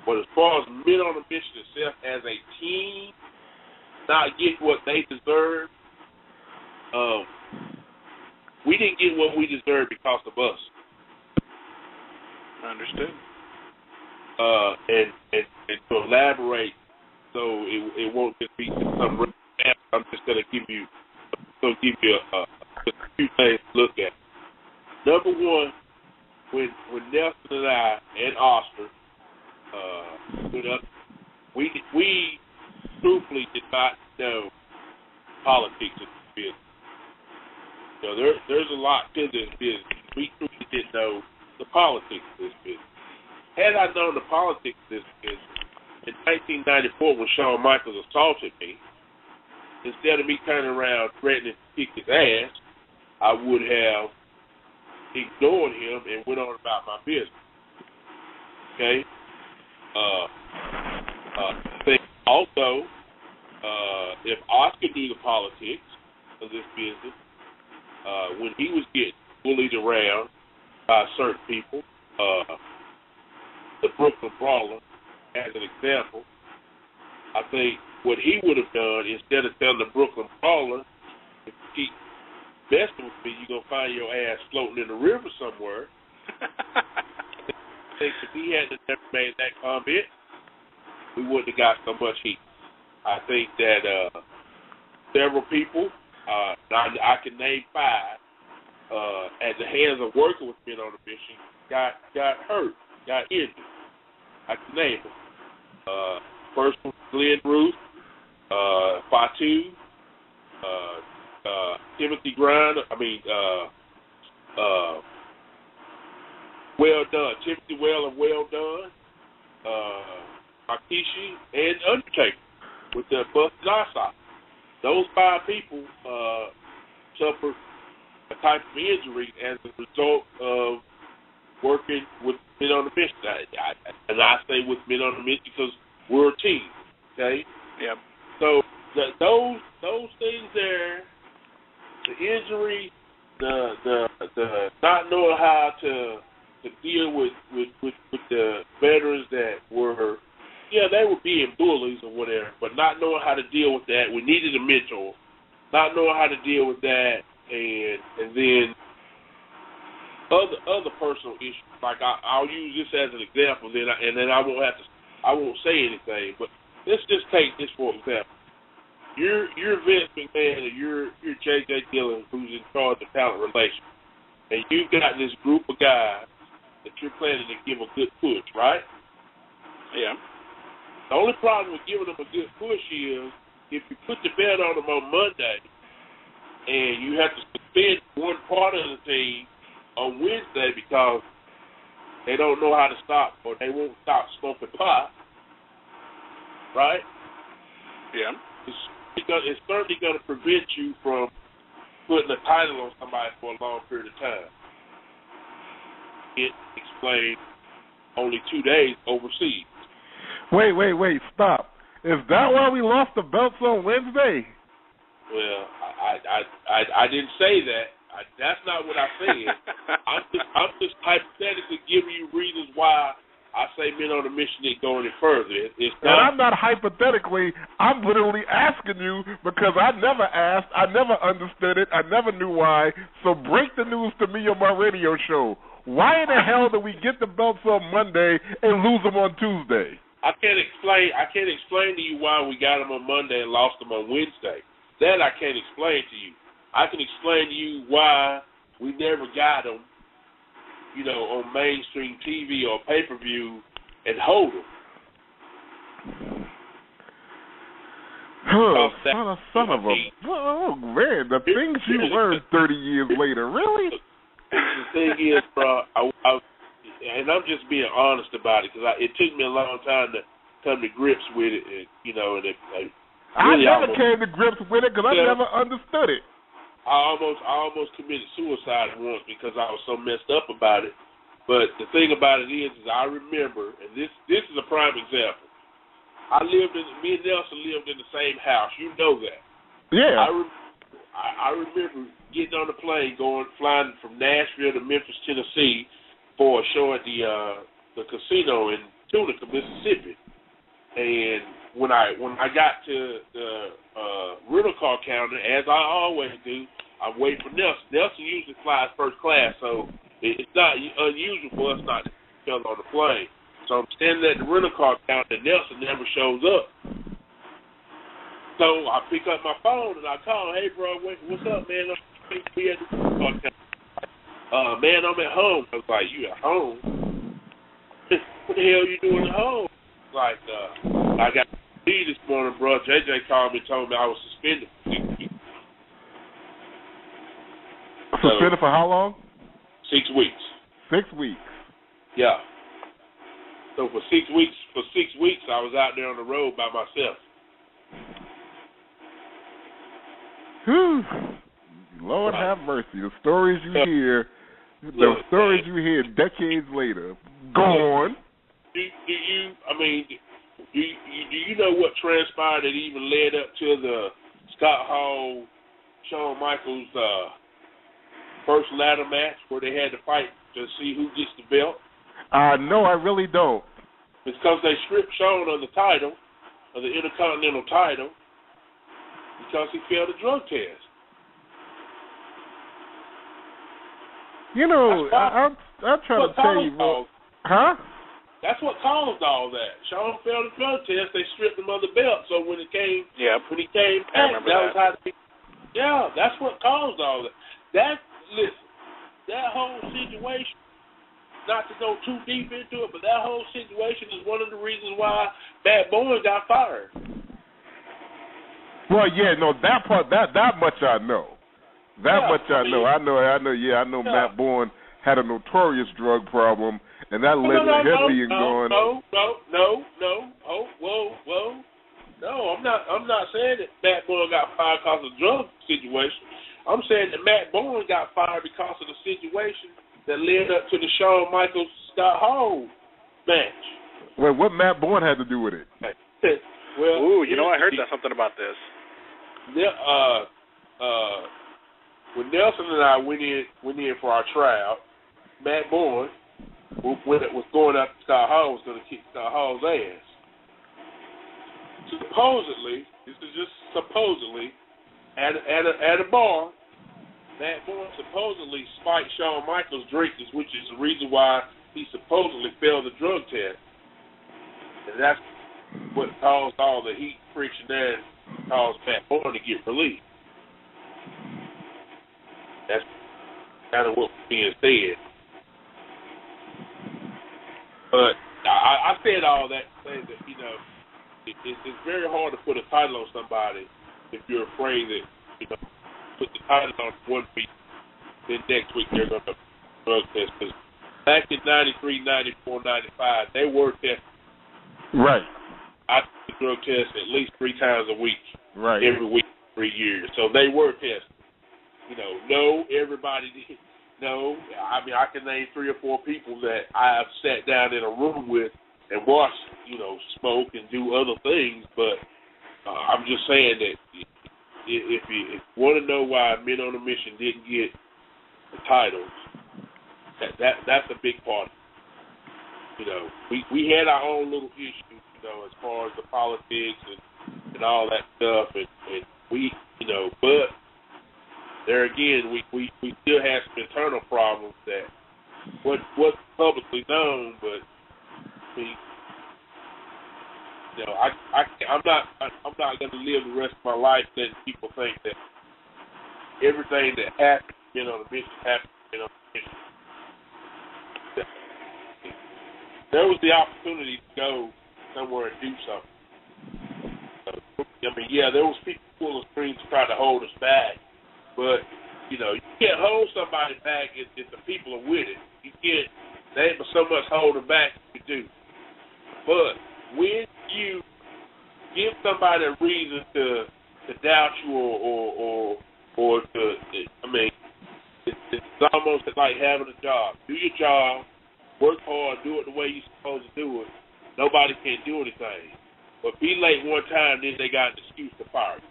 But as far as Men on a Mission itself as a team, not get what they deserve. We didn't get what we deserve because of us. Understood. And to elaborate, so it won't just be some. I'm just going to give you a few things to look at. Number one, when Nelson and I and Oscar stood up, we truthfully did not know politics in this business. So there's a lot to this business. We truly didn't know the politics of this business. Had I known the politics of this business, in 1994 when Shawn Michaels assaulted me, instead of me turning around threatening to kick his ass, I would have ignored him and went on about my business. Okay? I think also, if Oscar knew the politics of this business, when he was getting bullied around by certain people, the Brooklyn Brawler, as an example, I think what he would have done, instead of telling the Brooklyn Brawler, if you keep messing with me, you're going to find your ass floating in the river somewhere. I think if he hadn't never made that comment, we wouldn't have got so much heat. I think that several people, I can name 5, at the hands of working with men on a mission, got hurt, got injured. I can name them. First one, Glenn Ruth, Fatu, Timothy Grinder. Well Done. Timothy Well Done. Rikishi, and Undertaker with their busted eyesight. Those 5 people suffered a type of injury as a result of working with men on the mission. And I say with men on the mission because we're a team, okay? Yeah. So those things there, the injury, the not knowing how to deal with the veterans that were, they were being bullies or whatever, but not knowing how to deal with that. We needed a mentor. Not knowing how to deal with that, and then other personal issues. Like I'll use this as an example, then I won't say anything. But let's just take this for example. You're Vince McMahon and you're J.J. Dillon, who's in charge of talent relations, and you've got this group of guys that you're planning to give a good push, right? Yeah. The only problem with giving them a good push is if you put the belt on them on Monday and you have to suspend one part of the team on Wednesday because they don't know how to stop or they won't stop smoking pot, right? Yeah. It's certainly going to prevent you from putting a title on somebody for a long period of time. It explained only 2 days overseas. Wait, stop. Is that why we lost the belts on Wednesday? Well, I didn't say that. That's not what I said. I'm just hypothetically giving you reasons why I say men on a mission ain't going any further. And I'm not hypothetically. I'm literally asking you because I never asked. I never understood it. I never knew why. So break the news to me on my radio show. Why in the hell did we get the belts on Monday and lose them on Tuesday? I can't explain to you why we got them on Monday and lost them on Wednesday. That I can't explain to you. I can explain to you why we never got them, on mainstream TV or pay-per-view and hold them. Son of a... Oh, man, the things you learned 30 years later, really? The thing is, bro, and I'm just being honest about it because it took me a long time to come to grips with it, I never came to grips with it because I never understood it. I almost committed suicide once because I was so messed up about it. But the thing about it is I remember, and this is a prime example. Me and Nelson lived in the same house. You know that. Yeah. I remember getting on the plane, flying from Nashville to Memphis, Tennessee, for a show at the casino in Tunica, Mississippi. And when I got to the rental car counter, as I always do. I'm waiting for Nelson. Nelson usually flies first class, so it's not unusual for us not to see each other on the plane. So I'm standing at the rental car counter, and Nelson never shows up. So I pick up my phone and I call, hey, bro, what's up, man? I'm be at the rental car counter. Man, I'm at home. I was like, you at home? What the hell you doing at home? Like, I got to see this morning, bro. JJ called me and told me I was suspended for 6 weeks. Suspended for how long? 6 weeks. 6 weeks. Yeah. So for 6 weeks, I was out there on the road by myself. Whew. Lord have mercy. The stories you hear, decades later. Go on. Do you know what transpired that even led up to the Scott Hall, Shawn Michaels first ladder match where they had to fight to see who gets the belt? No, I really don't. It's because they stripped Shawn of the title, of the Intercontinental title, because he failed a drug test. You know, I'm trying to tell you, huh? That's what caused all that. Shawn failed the drug test. They stripped him of the belt. So when he came back, that's what caused all that. That whole situation, not to go too deep into it, but that whole situation is one of the reasons why Matt Bowen got fired. Well, yeah, no, that part, that much I know. I know Matt Bowen had a notorious drug problem, and that led to him being gone. No. Oh, whoa. No, I'm not saying that Matt Bowen got fired because of the drug situation. I'm saying that Matt Bowen got fired because of the situation that led up to the Shawn Michaels Scott Hall match. Well, what Matt Bowen had to do with it? Well, I heard something about this. When Nelson and I went in for our tryout, Matt Bowen, when it was going up to Scott Hall, was going to kick Scott Hall's ass. Supposedly, this is just supposedly, at a bar, Matt Bowen supposedly spiked Shawn Michaels' drinks, which is the reason why he supposedly failed the drug test. And that's what caused all the heat, friction there, and caused Matt Bowen to get released. That's kind of what was being said. But I said all that to say that, it's very hard to put a title on somebody if you're afraid that, put the title on 1 week, then next week they're going to drug test. Because back in 93, 94, 95, they were tested. Right. I took the drug test at least 3 times a week. Right. Every week, 3 years. So they were tested. No, everybody did. No, I mean, I can name 3 or 4 people that I've sat down in a room with and watched, smoke and do other things. But I'm just saying that if you want to know why Men on a Mission didn't get the titles, that's a big part. We had our own little issues, as far as the politics and all that stuff, and we, but there again, we still have some internal problems that wasn't publicly known, but I'm not going to live the rest of my life letting people think that everything that happened, on the mission happened, on the mission. There was the opportunity to go somewhere and do something. There was people pulling strings to try to hold us back. But, you can't hold somebody back if the people are with it. You can't, there ain't so much holding back you do. But when you give somebody a reason to doubt you or to, it's almost like having a job. Do your job, work hard, do it the way you're supposed to do it. Nobody can do anything. But be late one time, then they got an excuse to fire you.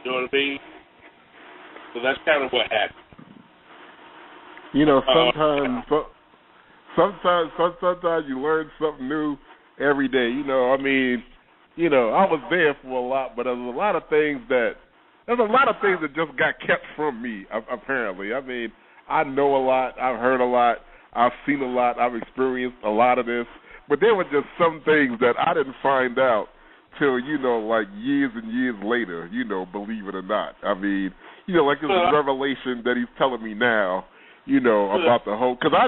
You know what I mean? So that's kind of what happened. Sometimes you learn something new every day. I was there for a lot, but there's a lot of things that just got kept from me. Apparently, I mean, I know a lot, I've heard a lot, I've seen a lot, I've experienced a lot of this, but there were just some things that I didn't find out till like years and years later. Believe it or not. I mean, like this revelation that he's telling me now. About the whole, because I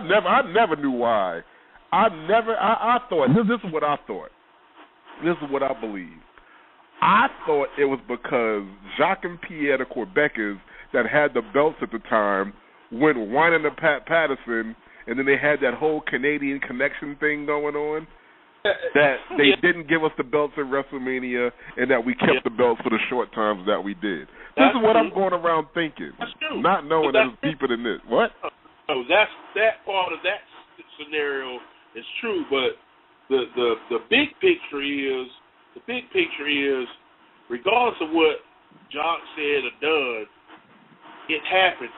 never knew why. I thought this is what I thought. This is what I believe. I thought it was because Jacques and Pierre, the Quebecers that had the belts at the time, went whining to Pat Patterson, and then they had that whole Canadian connection thing going on, that they didn't give us the belts at WrestleMania, and that we kept the belts for the short times that we did. This is what I'm going around thinking, not knowing that it's deeper than this. What? Oh, that part of that scenario is true, but the big picture is, regardless of what Jock said or done, it happened.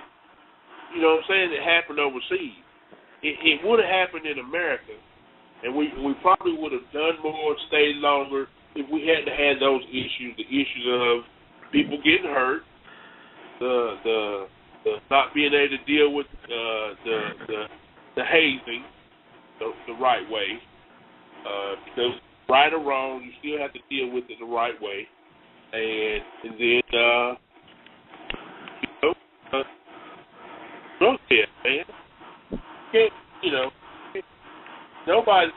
You know what I'm saying? It happened overseas. It would have happened in America, and we probably would have done more, stayed longer if we hadn't had those issues. The issues of people getting hurt, the not being able to deal with the hazing the right way. Because right or wrong, you still have to deal with it the right way, and then drug test, man. Nobody.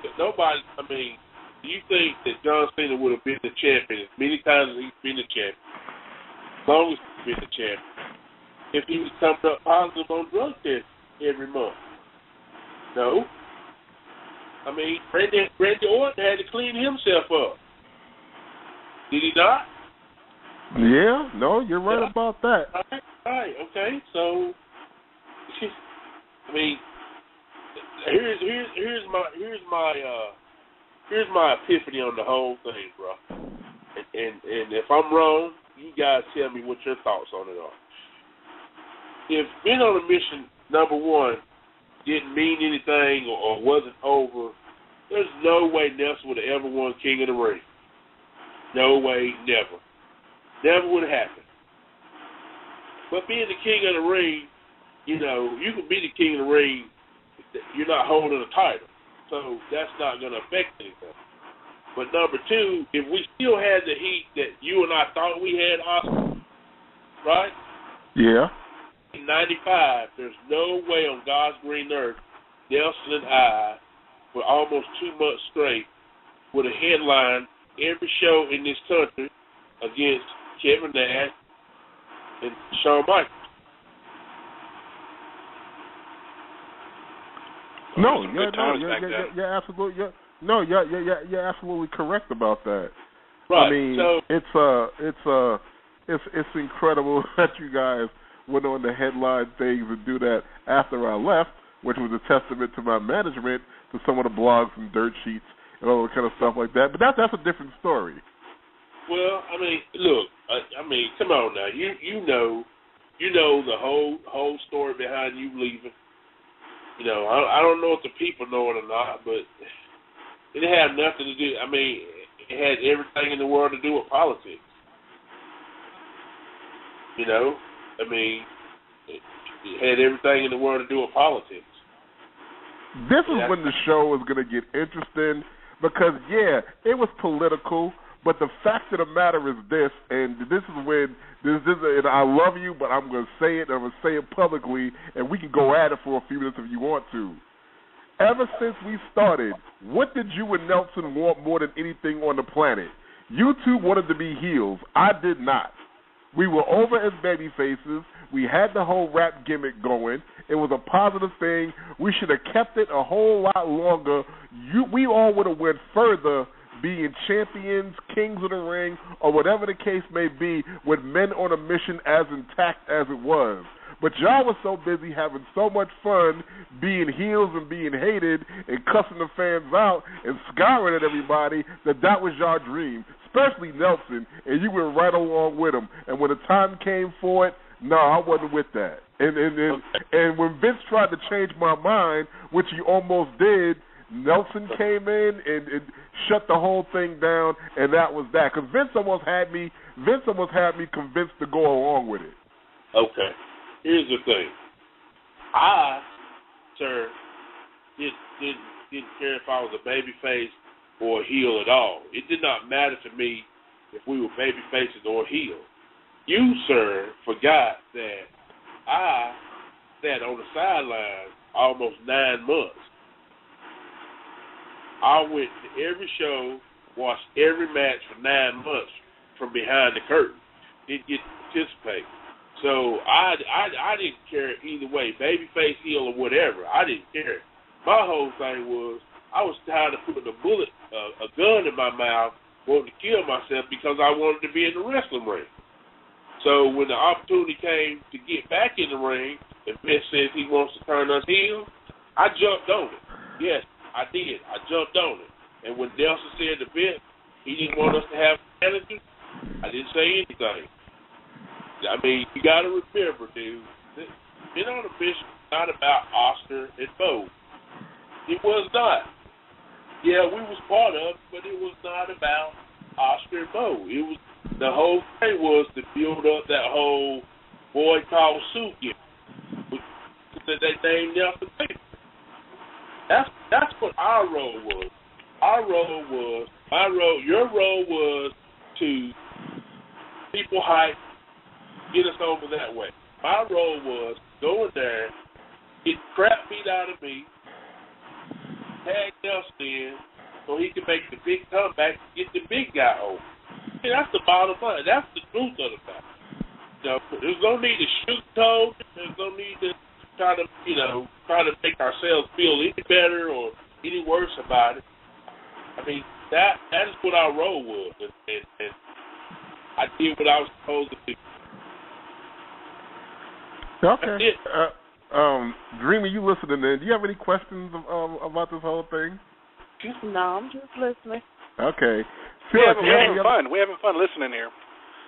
I mean, do you think that John Cena would have been the champion as many times as he's been the champion, as long as he's been the champion, if he was coming up positive on drug tests every month? No. I mean, Randy Orton had to clean himself up. Did he not? Yeah. No, you're right about that. Right. Okay. So, I mean, here's my epiphany on the whole thing, bro. And if I'm wrong, you guys tell me what your thoughts on it are. If being on a mission, number one, didn't mean anything or wasn't over, there's no way Nelson would have ever won King of the Ring. No way, never. Never would have happened. But being the King of the Ring, you can be the King of the Ring, you're not holding a title. So that's not going to affect anything. But number two, if we still had the heat that you and I thought we had, Oscar, right? Yeah. In 95, there's no way on God's green earth Nelson and I, for almost 2 months straight, would have headlined every show in this country against Kevin Nash and Shawn Michaels. You're absolutely correct about that. Right. I mean, it's incredible that you guys went on the headline things and do that after I left, which was a testament to my management, to some of the blogs and dirt sheets and all that kind of stuff like that. But that's a different story. Well, I mean, look, come on now. You know the whole story behind you leaving. I don't know if the people know it or not, but it had nothing to do. I mean, it had everything in the world to do with politics. I mean, it had everything in the world to do with politics. This is when the show was going to get interesting because, it was political, but the fact of the matter is this, and this is when, and I love you, but I'm going to say it, and I'm going to say it publicly, and we can go at it for a few minutes if you want to. Ever since we started, what did you and Nelson want more than anything on the planet? You two wanted to be heels. I did not. We were over as baby faces. We had the whole rap gimmick going. It was a positive thing. We should have kept it a whole lot longer. We all would have went further being champions, kings of the ring, or whatever the case may be, with men on a mission as intact as it was. But y'all was so busy having so much fun being heels and being hated and cussing the fans out and scouring at everybody that was y'all dream, especially Nelson, and you went right along with him. And when the time came for it, no, I wasn't with that. And when Vince tried to change my mind, which he almost did, Nelson came in and shut the whole thing down, and that was that. Because Vince almost had me convinced to go along with it. Okay. Here's the thing. I, sir, didn't care if I was a baby face or a heel at all. It did not matter to me if we were baby faces or heel. You, sir, forgot that I sat on the sideline almost 9 months. I went to every show, watched every match for 9 months from behind the curtain. Didn't get to participate. So I didn't care either way, babyface, heel, or whatever. I didn't care. My whole thing was I was tired of putting a gun in my mouth, wanting to kill myself because I wanted to be in the wrestling ring. So when the opportunity came to get back in the ring, and Vince says he wants to turn us heel, I jumped on it. Yes, I did. I jumped on it. And when Nelson said to Vince he didn't want us to have managers, I didn't say anything. I mean, you got to remember, dude, being on a mission is not about Oscar and Bo. It was not. Yeah, we was part of it, but it was not about Oscar and Bo. It was, the whole thing was to build up that whole boy called Sue gimmick that they named Nelson Baker. That's what our role was. Your role was to people hype, get us over that way. My role was go in there, get crap beat out of me, tag Nelson in so he can make the big comeback and get the big guy over. See, that's the bottom line. That's the truth of the matter. You know, there's no need to sugarcoat. There's no need to try to make ourselves feel any better or any worse about it. I mean, that is what our role was, and I did what I was supposed to do. Okay. Dreamy, you listening in? Do you have any questions about this whole thing? No, I'm just listening. Okay. We're having fun. We're having fun listening here.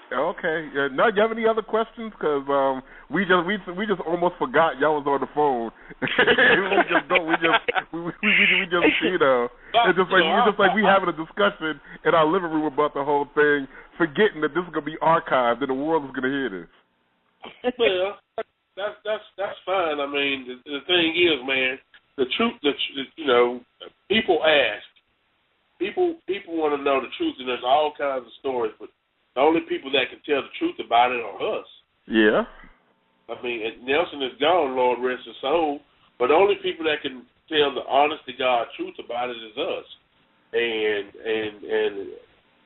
Okay. Now, you have any other questions? Because we just almost forgot y'all was on the phone. It's just like we having a discussion in our living room about the whole thing, forgetting that this is gonna be archived and the world is gonna hear this. Well, that's fine. I mean, the thing is, man, the truth. People ask. People want to know the truth, and there's all kinds of stories, but the only people that can tell the truth about it are us. Yeah. I mean, Nelson is gone, Lord rest his soul, but the only people that can tell the honest to God truth about it is us. And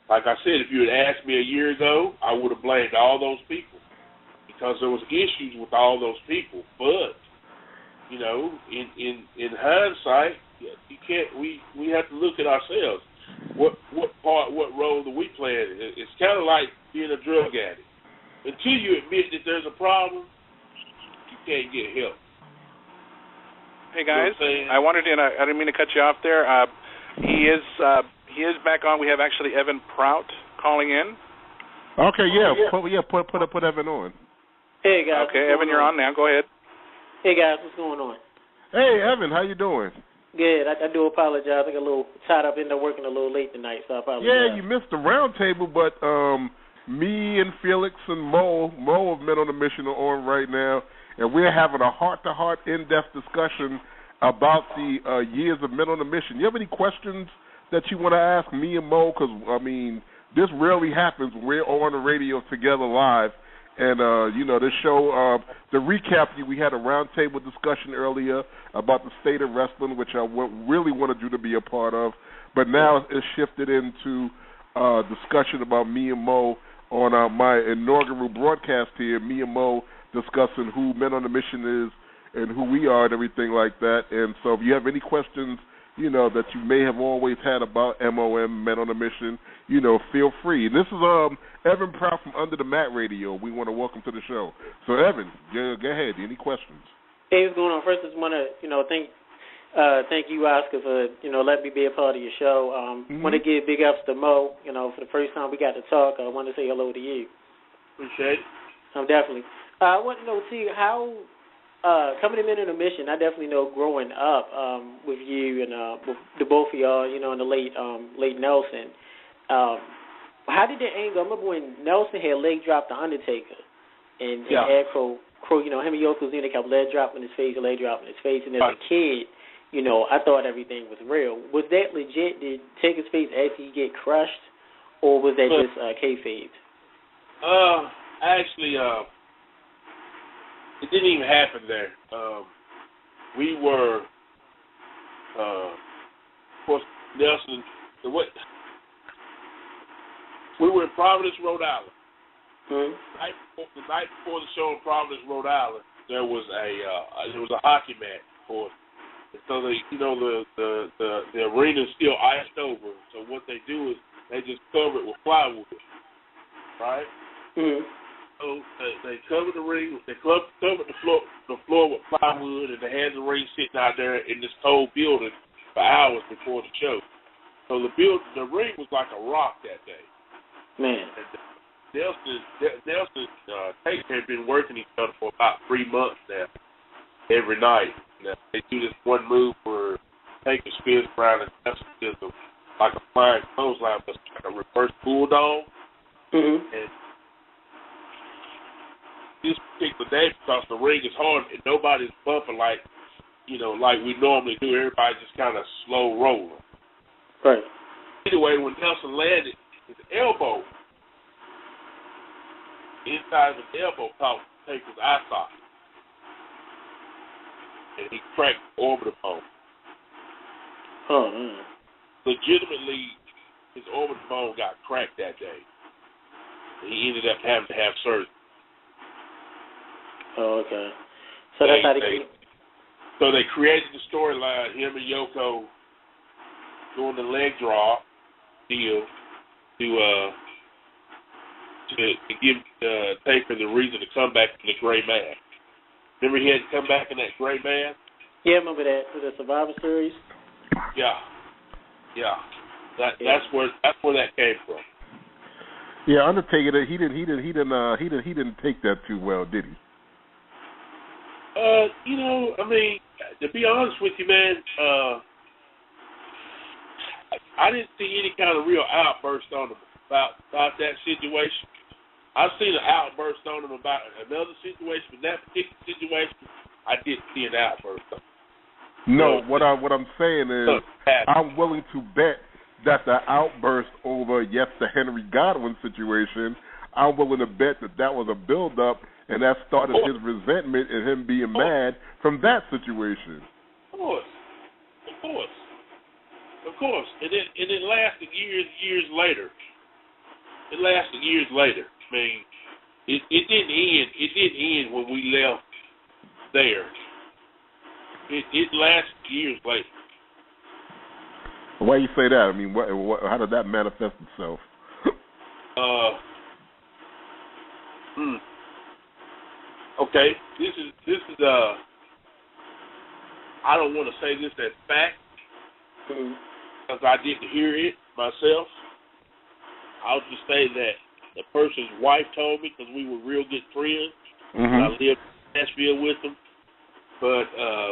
like I said, if you had asked me a year ago, I would have blamed all those people because there was issues with all those people. But in hindsight, you can't. We have to look at ourselves. What role do we play in it? It's kind of like being a drug addict. Until you admit that there's a problem, you can't get help. Hey guys, I didn't mean to cut you off there. He is back on. We have actually Evan Prout calling in. Okay, put Evan on. Hey guys. Okay, Evan, you're on now. Go ahead. Hey guys, what's going on? Hey Evan, how you doing? Good. I do apologize. I got a little tied up, ended up working a little late tonight, so I apologize. Yeah, you missed the roundtable, but me and Felix and Mo of Men on a Mission are on right now, and we're having a heart-to-heart, in-depth discussion about the years of Men on a Mission. You have any questions that you want to ask me and Mo? Because, I mean, this rarely happens when we're on the radio together live. And, this show, the recap, we had a roundtable discussion earlier about the state of wrestling, which I really wanted you to be a part of. But now it's shifted into discussion about me and Mo on my inaugural broadcast here, me and Mo discussing who Men on a Mission is and who we are and everything like that. And so if you have any questions, that you may have always had about MOM, Men on a Mission, feel free. And this is Evan Prout from Under the Mat Radio. We want to welcome to the show. So, Evan, go ahead. Any questions? Hey, what's going on? First, I just want to, thank you, Oscar, for, letting me be a part of your show. Want to give big ups to Mo, for the first time we got to talk. I want to say hello to you. Appreciate it. Definitely. I want to know, too, how coming to Men on a Mission, I definitely know growing up with you and with the both of y'all, and the late Nelson. How did that angle? I remember when Nelson had leg dropped the Undertaker, and had Crow, him and Yokozuna kept leg dropping his face, leg dropping his face, and as a kid, I thought everything was real. Was that legit? Did Taker's face actually get crushed, or was that just kayfabe? Actually, it didn't even happen there. We were, of course, Nelson. We were in Providence, Rhode Island. Mm-hmm. The night before the show in Providence, Rhode Island, there was a hockey match, of course. And so the arena is still iced over. So what they do is they just cover it with plywood, right? Mm-hmm. So they covered the ring. They covered the floor with plywood, and they had the ring sitting out there in this cold building for hours before the show. So the ring was like a rock that day. Man. Nelson Taker had been working each other for about 3 months now, every night. Now, they do this one move where Taker spins around and Nelson does like a flying clothesline, but like a reverse bulldog. Mm-hmm. And this particular day, because the ring is hard and nobody's bumping like we normally do, everybody just kind of slow rolling. Right. Anyway, when Nelson landed, his elbow, inside of his elbow, caught Taker's eye socket, and he cracked the orbital bone. Oh, man. Legitimately, his orbital bone got cracked that day. And he ended up having to have surgery. Oh, okay. So that's how they So they created the storyline, him and Yoko doing the leg drop deal to give Taker the reason to come back in the gray mask. Remember he had to come back in that gray mask? Yeah, I remember that for the Survivor Series. Yeah. That's where that came from. Yeah, Undertaker. He didn't take that too well, did he? To be honest with you, man, I didn't see any kind of real outburst on him about that situation. I've seen an outburst on him about another situation, but that particular situation, I didn't see an outburst on him. No, what I'm saying is, I'm willing to bet that the outburst over the Henry Godwin situation, I'm willing to bet that was a build-up, and that started his resentment and him being mad from that situation. Of course. And it lasted years later. I mean, it didn't end when we left there. It lasted years later. Why you say that? I mean, how did that manifest itself? Okay, this is I don't want to say this as fact because I didn't hear it myself. I'll just say that the person's wife told me because we were real good friends. Mm-hmm. I lived in Nashville with them. But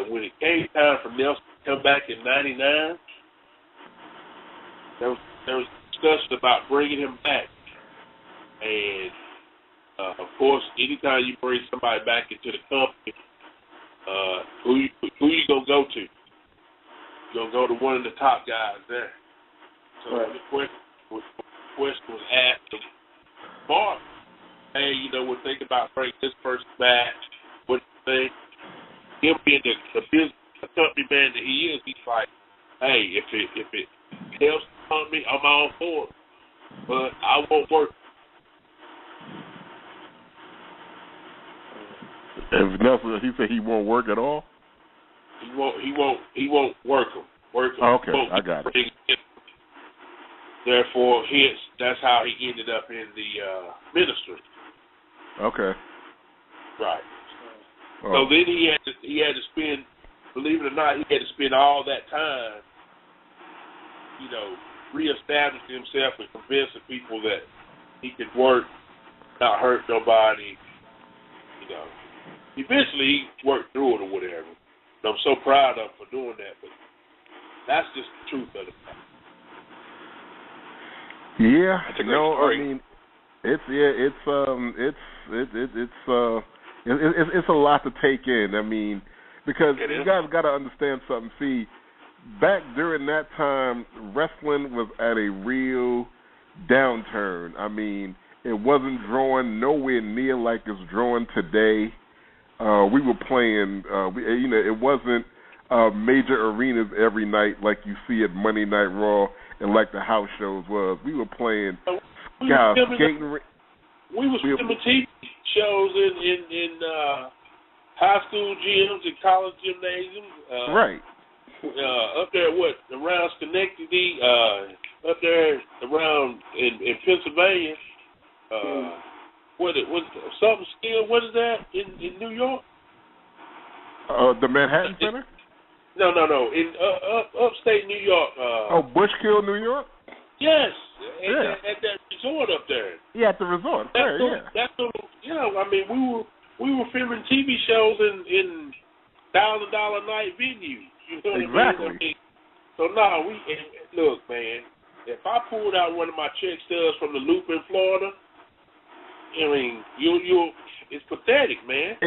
when it came time for Nelson to come back in '99, there was discussion about bringing him back. And, of course, anytime you bring somebody back into the company, who you going to go to? You're going to go to one of the top guys there. So the question was asked to Mark, hey, we're thinking about bringing this person back. What do you think? Him being the business, the company man that he is, he's like, hey, if it helps the company, I'm all for it. But I won't work. If Nelson, he said he won't work at all. He won't work him. Okay, I got it. Therefore, that's how he ended up in the ministry. Okay. Right. Oh. So then he had to spend, believe it or not, he had to spend all that time, reestablishing himself and convincing people that he could work, not hurt nobody. eventually he worked through it or whatever. And I'm so proud of him for doing that, but that's just the truth of it. Yeah, That's a great story. I mean, it's a lot to take in. I mean, because you guys got to understand something. See, back during that time, wrestling was at a real downturn. I mean, it wasn't drawing nowhere near like it's drawing today. We were playing, it wasn't major arenas every night like you see at Monday Night Raw and like the house shows was. We were playing skating. We were filming TV shows in high school gyms and college gymnasiums. Right. Up there, around Schenectady, up there around in Pennsylvania. What something skill? What is that in New York? The Manhattan Center? No. In upstate New York. Bushkill, New York. Yes, at that resort up there. Yeah, at the resort. That's I mean, we were filming TV shows in $1,000 night venues. You know what I mean? So look, man. If I pulled out one of my check stubs from the Loop in Florida, I mean, it's pathetic, man.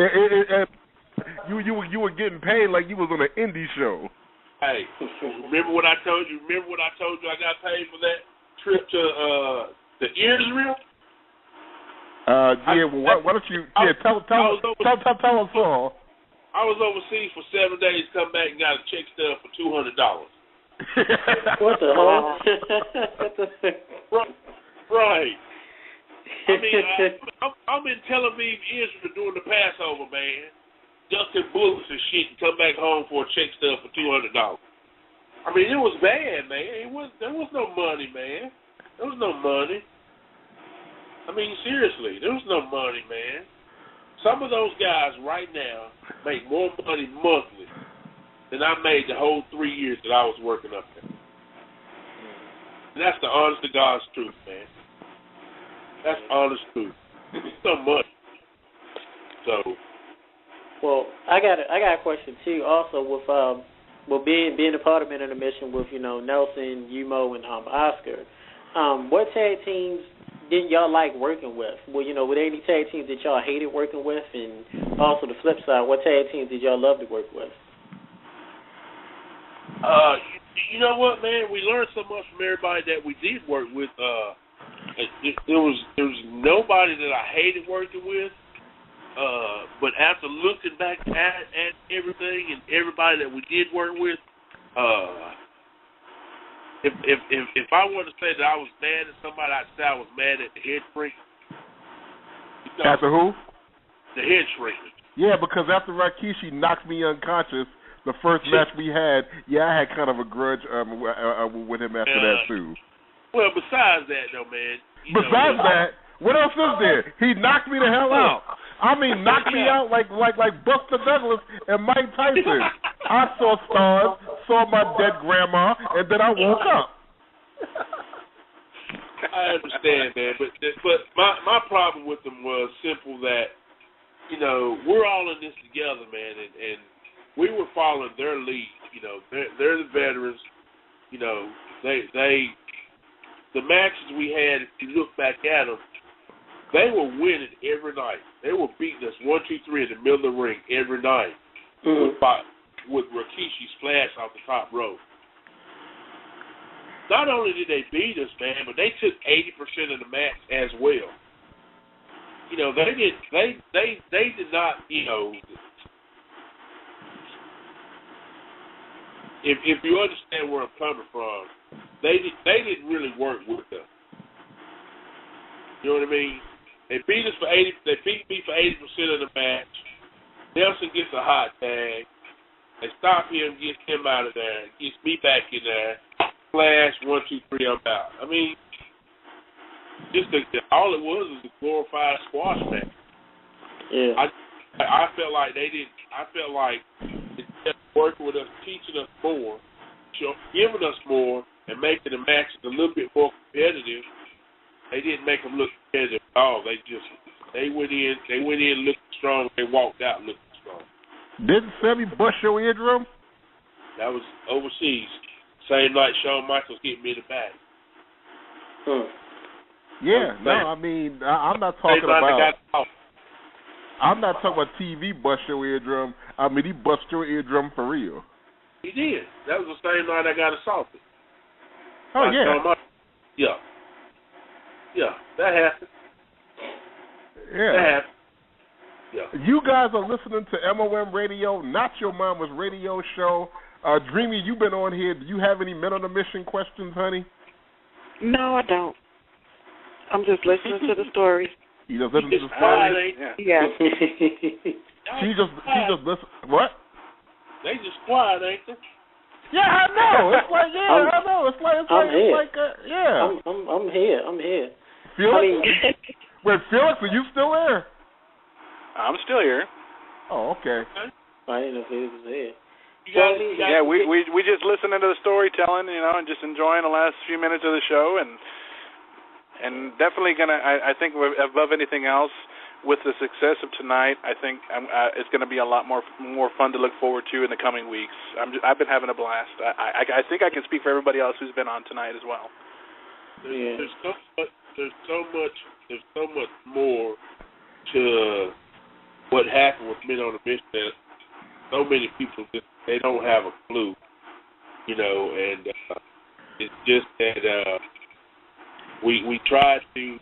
You were getting paid like you was on an indie show. Hey, remember what I told you? I got paid for that trip to Israel? Why don't you? Tell us all. I was overseas for 7 days. Come back and got a check stub for $200. What the hell? Right. I mean, I'm in Tel Aviv, Israel, during the Passover, man. Ducking bullets and shit, and come back home for a check stub for $200. I mean, it was bad, man. There was no money, man. There was no money. I mean, seriously, there was no money, man. Some of those guys right now make more money monthly than I made the whole 3 years that I was working up there. And that's the honest to God's truth, man. That's honest truth. So much. So. Well, I got a question too. Also, with being a part of Men on a Mission with Nelson, Umo, and Oscar, what tag teams didn't y'all like working with? Well, were there any tag teams that y'all hated working with? And also the flip side, what tag teams did y'all love to work with? You know what, man? We learned so much from everybody that we did work with. There was nobody that I hated working with. But after looking back at everything and everybody that we did work with, if I were to say that I was mad at somebody, I'd say I was mad at the head shrink. After who? The head shrink. Yeah, because after Rikishi knocked me unconscious, the first match we had, I had kind of a grudge with him after that too. Well, besides that, though, man. What else is there? He knocked me the hell out. I mean, knocked me out like Buster Douglas and Mike Tyson. I saw stars, saw my dead grandma, and then I woke up. I understand, man, but my problem with them was simple that, we're all in this together, man, and we were following their lead. They're the veterans. The matches we had, if you look back at them, they were winning every night. They were beating us 1, 2, 3 in the middle of the ring every night with Rikishi splash off the top rope. Not only did they beat us, man, but they took 80% of the match as well. They did not, if you understand where I'm coming from, they didn't really work with them. You know what I mean? They beat us for 80. They beat me for 80% of the match. Nelson gets a hot tag. They stop him, gets him out of there, gets me back in there. Flash 1, 2, 3, I'm out. I mean, all it was a glorified squash match. Yeah. I felt like they didn't. I felt like they working with us, teaching us more, giving us more, and making the matches a little bit more competitive. They didn't make them look competitive at all. They just They went in looking strong. They walked out looking strong. Didn't Sammy bust your eardrum? That was overseas. Same night Shawn Michaels hit me in the back. Yeah, no, I mean, I'm not talking about. I'm not talking about TV bust your eardrum. I mean, he bust your eardrum for real. He did. That was the same night I got assaulted. Oh, yeah. Yeah, that happened. Yeah. That happened. Yeah. You guys are listening to MOM Radio, Not Your Mama's radio show. Dreamy, you've been on here. Do you have any Men on a Mission questions, honey? No, I don't. I'm just listening to the story. You just listen to the story? Yeah. She just listen. What? They just quiet, ain't they? Yeah, I know. It's like, I know. It's like, yeah. I'm here. Felix? Wait, Felix, are you still there? I'm still here. Oh, okay. I didn't know Felix was here. We just listening to the storytelling, and just enjoying the last few minutes of the show, and definitely gonna. I think above anything else, with the success of tonight, I think it's going to be a lot more fun to look forward to in the coming weeks. I've been having a blast. I think I can speak for everybody else who's been on tonight as well. There's so much more to what happened with Men on a Mission that so many people they don't have a clue, and it's just that we try to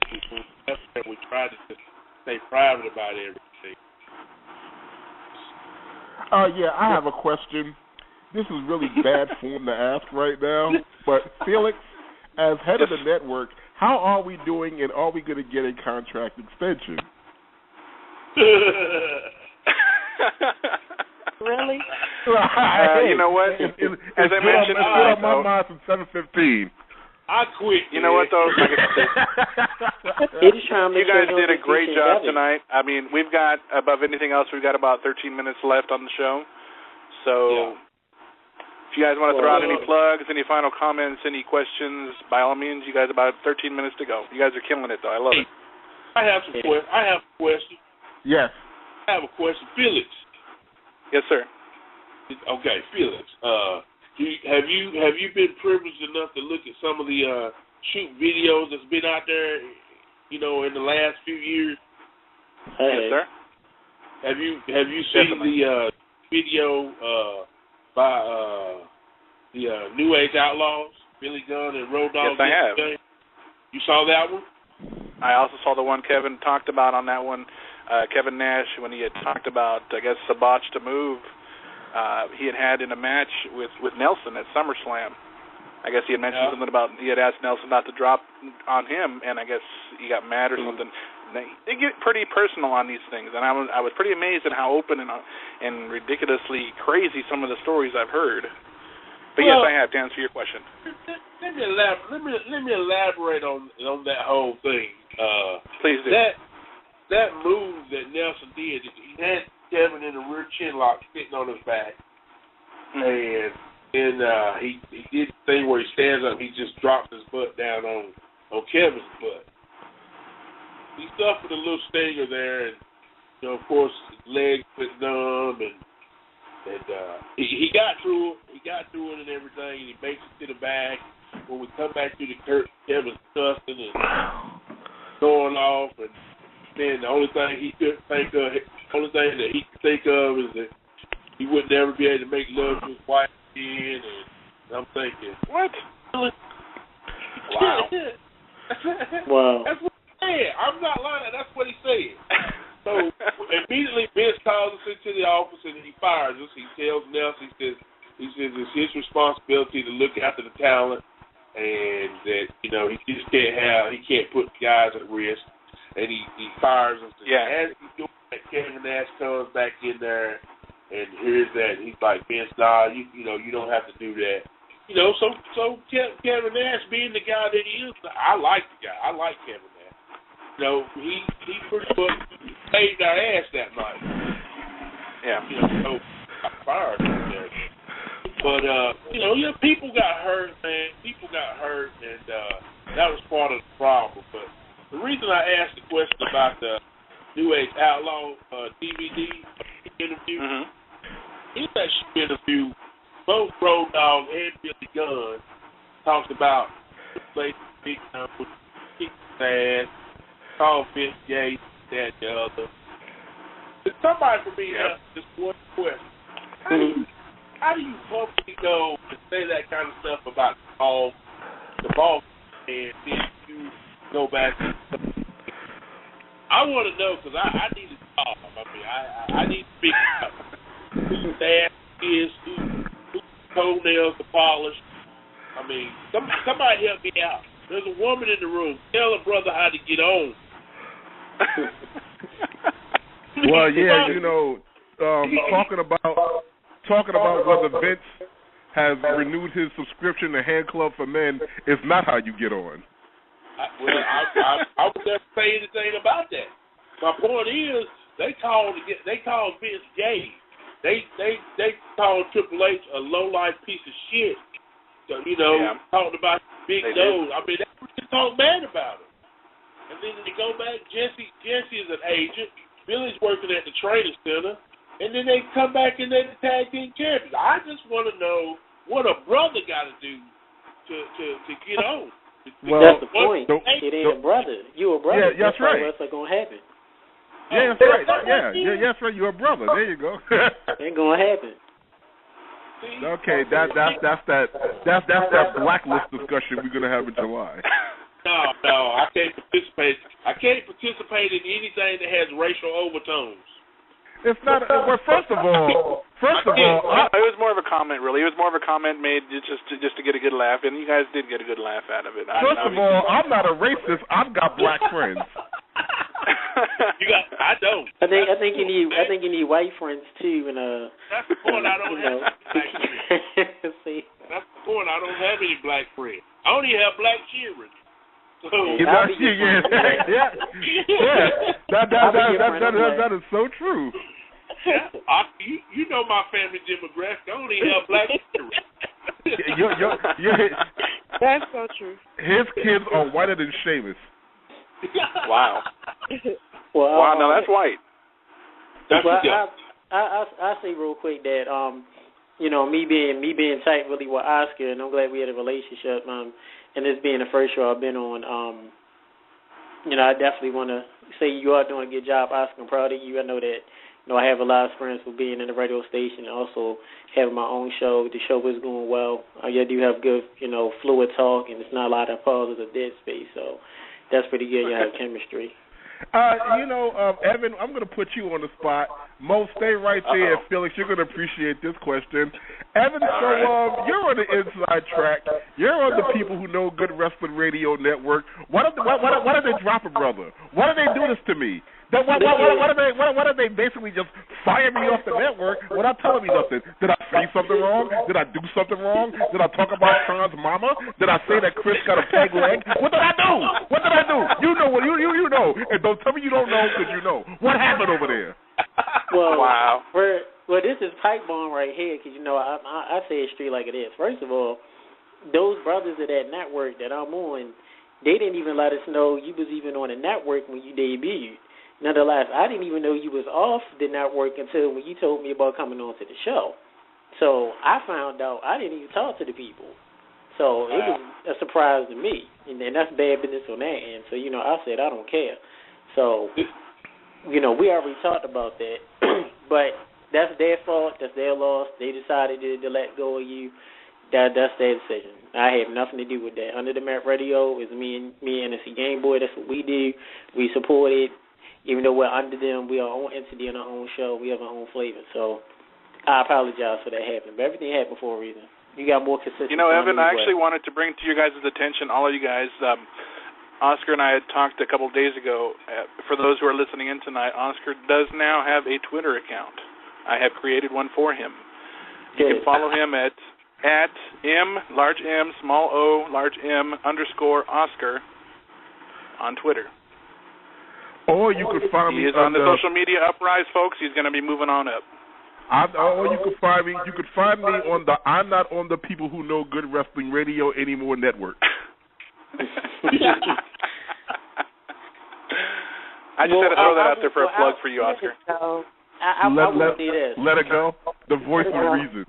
just stay private about everything. Yeah, I have a question. This is really bad form to ask right now, but Felix, as head of the network, how are we doing, and are we going to get a contract extension? Really? You know what? As I mentioned, it's been on my mind since 7:15. I quit. You know what, though? You guys did a great job tonight. I mean, we've got, above anything else, we've got about 13 minutes left on the show. So if you guys want to throw out any plugs, any final comments, any questions, by all means, you guys about 13 minutes to go. You guys are killing it, though. I love it. I have a question. Yes. I have a question. Felix. Yes, sir. Okay, Felix. Have you been privileged enough to look at some of the shoot videos that's been out there, in the last few years? Yes, sir. Have you seen the video by the New Age Outlaws, Billy Gunn and Road Dogg? Yes, I have. You saw that one? I also saw the one Kevin talked about on that one. Kevin Nash, when he had talked about, I guess, Sabotch to Move. He had in a match with Nelson at SummerSlam. I guess he had mentioned something about he had asked Nelson not to drop on him, and I guess he got mad or something. They get pretty personal on these things, and I was pretty amazed at how open and ridiculously crazy some of the stories I've heard. But yes, I have to answer your question. Let me elaborate on that whole thing. Please do. That move that Nelson did, he had Kevin in the rear chin lock sitting on his back, and he did the thing where he stands up, he just drops his butt down on Kevin's butt. He suffered a little stinger there, and of course his legs went numb, and he got through it. He got through it and everything, and he makes it to the back. When we come back to the curtain, Kevin's cussing and going off, and then the only thing he could think of, is that he would never be able to make love to his wife again. And I'm thinking, what? Wow. Wow. That's what he said. I'm not lying. That's what he said. So immediately Vince calls us into the office and he fires us. He tells Nelson, he says it's his responsibility to look after the talent, and that he just can't put guys at risk. And he fires us. Yeah. As he's doing that, Kevin Nash comes back in there and hears that. He's like, Vince, nah, you don't have to do that. So Kevin Nash, being the guy that he is, I like the guy. I like Kevin Nash. He pretty much saved our ass that night. Yeah. So I fired him there. But people got hurt, man. People got hurt, and that was part of the problem. But the reason I asked the question about the New Age Outlaw DVD interview. In that interview, both Road Dogg and Billy Gunn talked about the place Big Number, kick his ass, call Vince gay, that, the other. Did somebody for me ask this one question? How do you publicly go and say that kind of stuff about the ball, and then you go back and I want to know, because I need to talk. I mean, I need to figure out whose ass is, whose toenails are polished. I mean, somebody help me out. There's a woman in the room. Tell a brother how to get on. Well, yeah, you know, talking about whether Vince has renewed his subscription to Hand Club for Men is not how you get on. I would never say anything about that. My point is, they called Vince gay. They called Triple H a low life piece of shit. So, you know, talking about big nose. I mean, they just talk bad about him. And then they go back. Jesse is an agent. Billy's working at the training center. And then they come back and they're the tag team champions. I just want to know what a brother got to do to get on. Well, that's the point. It ain't a brother. You a brother. Yeah, that's right. What's going to happen? Yeah, that's right. Yeah, that's right. You're a brother. There you go. Ain't going to happen. Okay, that's that blacklist discussion we're gonna have in July. No, I can't participate. I can't participate in anything that has racial overtones. It's not. Well, first of all, it was more of a comment. Really, it was more of a comment made just to get a good laugh, and you guys did get a good laugh out of it. First of all, I'm not a racist. I've got black friends. I don't. I think you need white friends too, and That's the point. I don't have black friends. See. That's the point. I don't have any black friends. I only have black children. So that is so true. Yeah, you know my family demographic. I only have black children. That's so true. His kids are whiter than Seamus. Wow. Well, now that's white. I say real quick that you know, me being tight really with Oscar, and I'm glad we had a relationship. And this being the first show I've been on, you know, I definitely want to say you are doing a good job, Oscar. I'm proud of you. I know that, you know, I have a lot of experience with being in the radio station and also having my own show. The show is going well. I do have good, you know, fluid talk, and it's not a lot of pauses or dead space. So that's pretty good. You have chemistry. You know, Evan, I'm going to put you on the spot. Mo, stay right there. Felix, you're going to appreciate this question. Evan, you're on the inside track. You're on the People Who Know Good Wrestling Radio Network. Why did they drop a brother? Why did they do this to me? Why did they basically just fire me off the network without telling me nothing? Did I say something wrong? Did I do something wrong? Did I talk about Sean's mama? Did I say that Chris got a peg leg? What did I do? You know what? You know. And don't tell me you don't know, because you know. What happened over there? Well, wow. Well, this is pipe bomb right here, because, you know, I say it straight like it is. First of all, those brothers of that network that I'm on, they didn't even let us know you was even on the network when you debuted. Nonetheless, I didn't even know you was off the network until when you told me about coming on to the show. So I found out I didn't even talk to the people. So it was a surprise to me. And that's bad business on that end. So, you know, I said I don't care. So, you know, we already talked about that. But that's their fault. That's their loss. They decided to let go of you. That's their decision. I have nothing to do with that. Under the Map Radio is me and NSC Game Boy. That's what we do. We support it. Even though we're under them, we are our own entity in our own show. We have our own flavor. So I apologize for that happening. But everything happened for a reason. You got more consistency. You know, Evan, I actually wanted to bring to you guys' attention, all of you guys, Oscar and I had talked a couple of days ago. For those who are listening in tonight, Oscar does now have a Twitter account. I have created one for him. You can follow him at M, large M, small O, large M, _Oscar on Twitter. Or you could find me. He is on the social media uprise, folks. He's going to be moving on up. Or you could find me. You could find me on the I'm Not on the People Who Know Good Wrestling Radio Anymore network. I just had to throw that out there for a plug for you, Oscar. I will say this. Let it go. The voice of reason.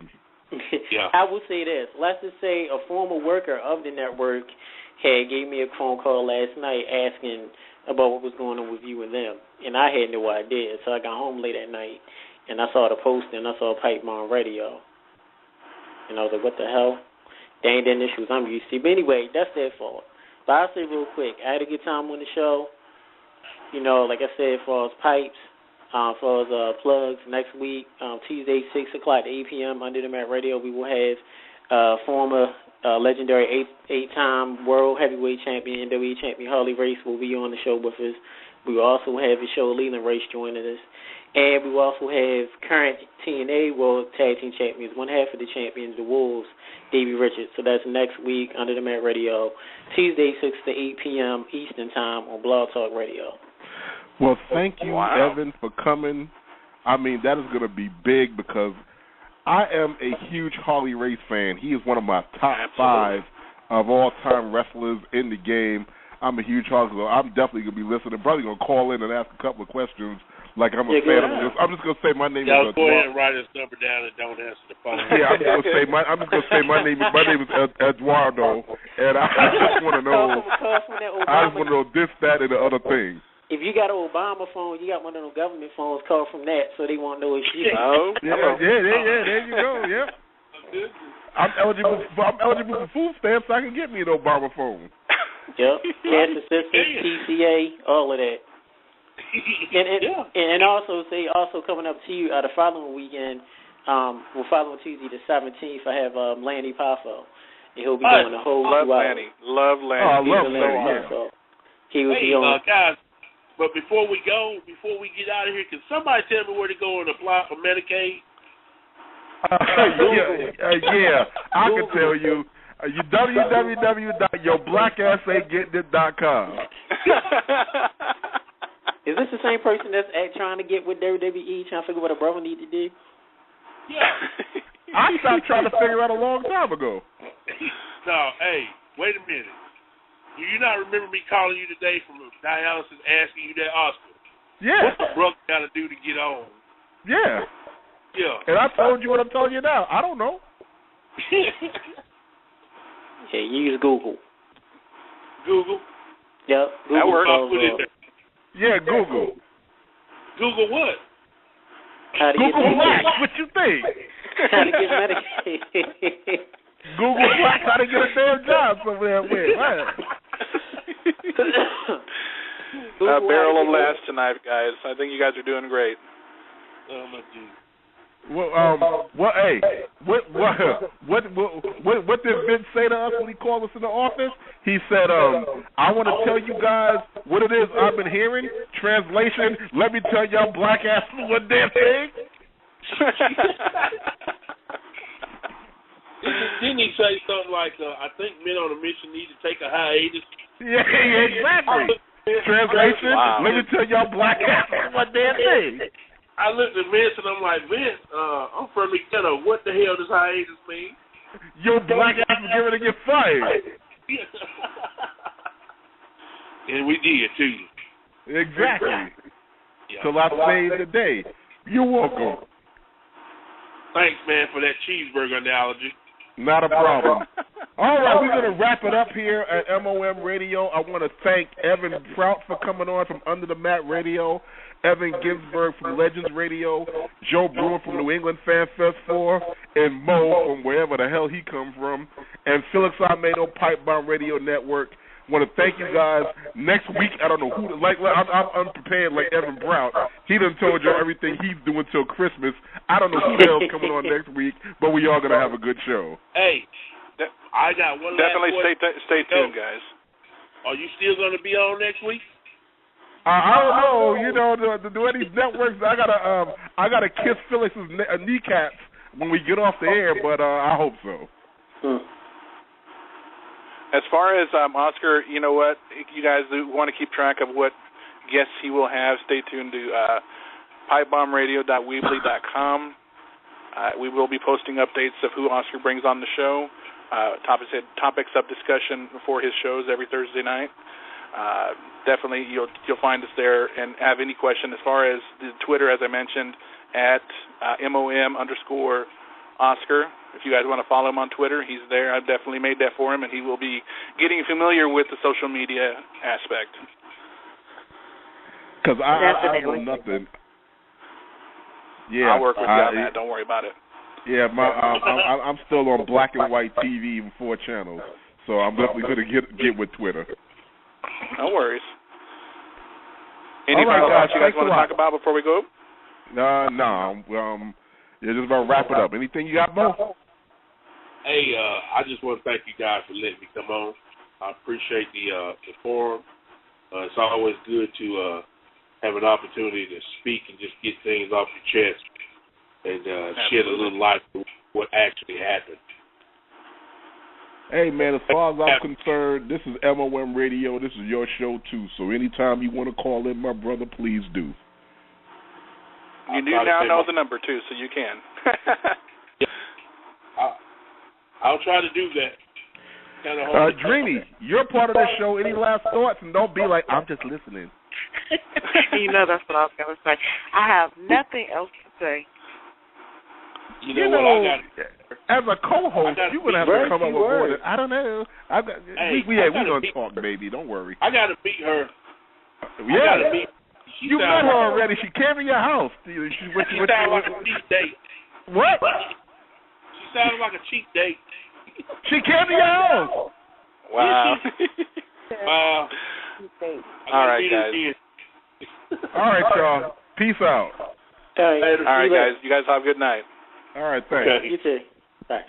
Yeah. I will say this. Let's just say a former worker of the network gave me a phone call last night asking about what was going on with you and them, and I had no idea. So I got home late at night, and I saw the post, and I saw Pipe Bomb Radio, and I was like, what the hell? They ain't the issues I'm used to. But anyway, that's their fault. But I'll say real quick, I had a good time on the show. You know, like I said, for us pipes, for us plugs, next week, Tuesday, 6 o'clock to 8 p.m. under the Mat Radio, we will have former legendary eight-time world heavyweight champion, NWA champion Harley Race will be on the show with us. We will also have his show Leland Race joining us. And we will also have current TNA World Tag Team Champions, one half of the champions, the Wolves, Davey Richards. So that's next week under the Mat Radio, Tuesday, 6 to 8 p.m. Eastern Time on Blog Talk Radio. Well, thank you, Evan, for coming. I mean, that is going to be big because I am a huge Harley Race fan. He is one of my top 5 of all-time wrestlers in the game. I'm a huge Harley, so I'm definitely going to be listening. Probably going to call in and ask a couple of questions like I'm a fan. I'm just going to say my name is Eduardo. Go ahead and write his number down and don't answer the phone. Yeah, I'm just going to say my name is Eduardo, and I just want to know. I just want to know this, that, and the other thing. If you got an Obama phone, you got one of those government phones, call from that so they won't know it's you. Oh, yeah, there you go, yeah. I'm eligible for food stamps, so I can get me an Obama phone. Yep, cash assistance, TCA, all of that. And also coming up to you the following weekend, following Tuesday the 17th, I have Lanny Poffo. And he'll be doing the whole Love Lanny. Love Lanny. Oh, I love Lanny, yeah. He will be on. Guys, but before we get out of here, can somebody tell me where to go and apply for Medicaid? Yeah, I can tell you. www.yourblackassaintgettit.com. Is this the same person that's trying to get with WWE, trying to figure what a brother need to do? Yeah. I stopped trying to figure out a long time ago. No, hey, wait a minute. Do you not remember me calling you today from dialysis asking you that, Oscar? Yeah. What's the brother got to do to get on? Yeah. Yeah. And I told you what I'm telling you now. I don't know. Yeah, use Google. Google? Yep. Google that works. Yeah, Google. Google what? How to Google get Black. What you think? How to get Medicaid. Google Black. How to get a damn job somewhere. Barrel of laughs tonight, guys. I think you guys are doing great. Oh my Jesus. What did Vince say to us when he called us in the office? He said, I want to tell you guys what it is I've been hearing. Translation, let me tell y'all black ass one damn thing. Didn't he say something like, I think men on a mission need to take a hiatus? Yeah, exactly. Translation, let me tell y'all black ass one damn thing. I looked at Vince and I'm like, Vince, I'm from McKenna. What the hell does hiatus mean? Your black ass was getting ready to get fired. And we did, too. Exactly. Yeah. Till I saved the day. You're welcome. Thanks, man, for that cheeseburger analogy. Not a problem. All right, we're going to wrap it up here at MOM Radio. I want to thank Evan Prout for coming on from Under the Mat Radio, Evan Ginsberg from Legends Radio, Joe Brewer from New England Fan Fest 4, and Mo from wherever the hell he come from, and Felix Almeida, Pipe Bomb Radio Network. I want to thank you guys. Next week, I don't know who, I'm unprepared like Evan Prout. He done told you everything he's doing till Christmas. I don't know who the hell's coming on next week, but we are going to have a good show. Hey, I got one definitely last stay tuned, guys. Are you still going to be on next week? I don't know. You know, the way these networks, I gotta kiss Felix's kneecaps when we get off the air, but I hope so. As far as Oscar, you know what? You guys do want to keep track of what guests he will have. Stay tuned to pipebombradio.weebly.com. We will be posting updates of who Oscar brings on the show. Topics of discussion for his shows every Thursday night. definitely you'll find us there. And have any question as far as the Twitter, as I mentioned, at MOM_Oscar. If you guys want to follow him on Twitter, he's there. I've definitely made that for him, and he will be getting familiar with the social media aspect. Because I know nothing. Yeah, I'll work with you on that. Don't worry about it. Yeah, I'm still on black and white TV, even 4 channels. So I'm definitely going to get with Twitter. No worries. Any final thoughts you guys want to talk about before we go? No. Yeah, just about wrap it up. Anything you got, Mo? Hey, I just want to thank you guys for letting me come on. I appreciate the forum. It's always good to have an opportunity to speak and just get things off your chest and shed a little light on what actually happened. Hey, man, as far as I'm concerned, this is MOM Radio. This is your show, too. So anytime you want to call in, my brother, please do. You do now know the number, too, so you can. I'll try to do that. Dreamy, you're part of the show. Any last thoughts? And don't be like, I'm just listening. You know that's what I was going to say. I have nothing else to say. You know what? I got as a co-host, you're going to have to come up with more. I don't know. We're going to talk, baby. Don't worry. I got to meet her. Yeah. You met her already. She came to your house. She sounded like a cheap date. What? She sounded like a cheap date. She came to your house. Wow. All right, guys. All right, y'all. Peace out. All right, guys. You guys have a good night. All right, thanks. You too. Bye.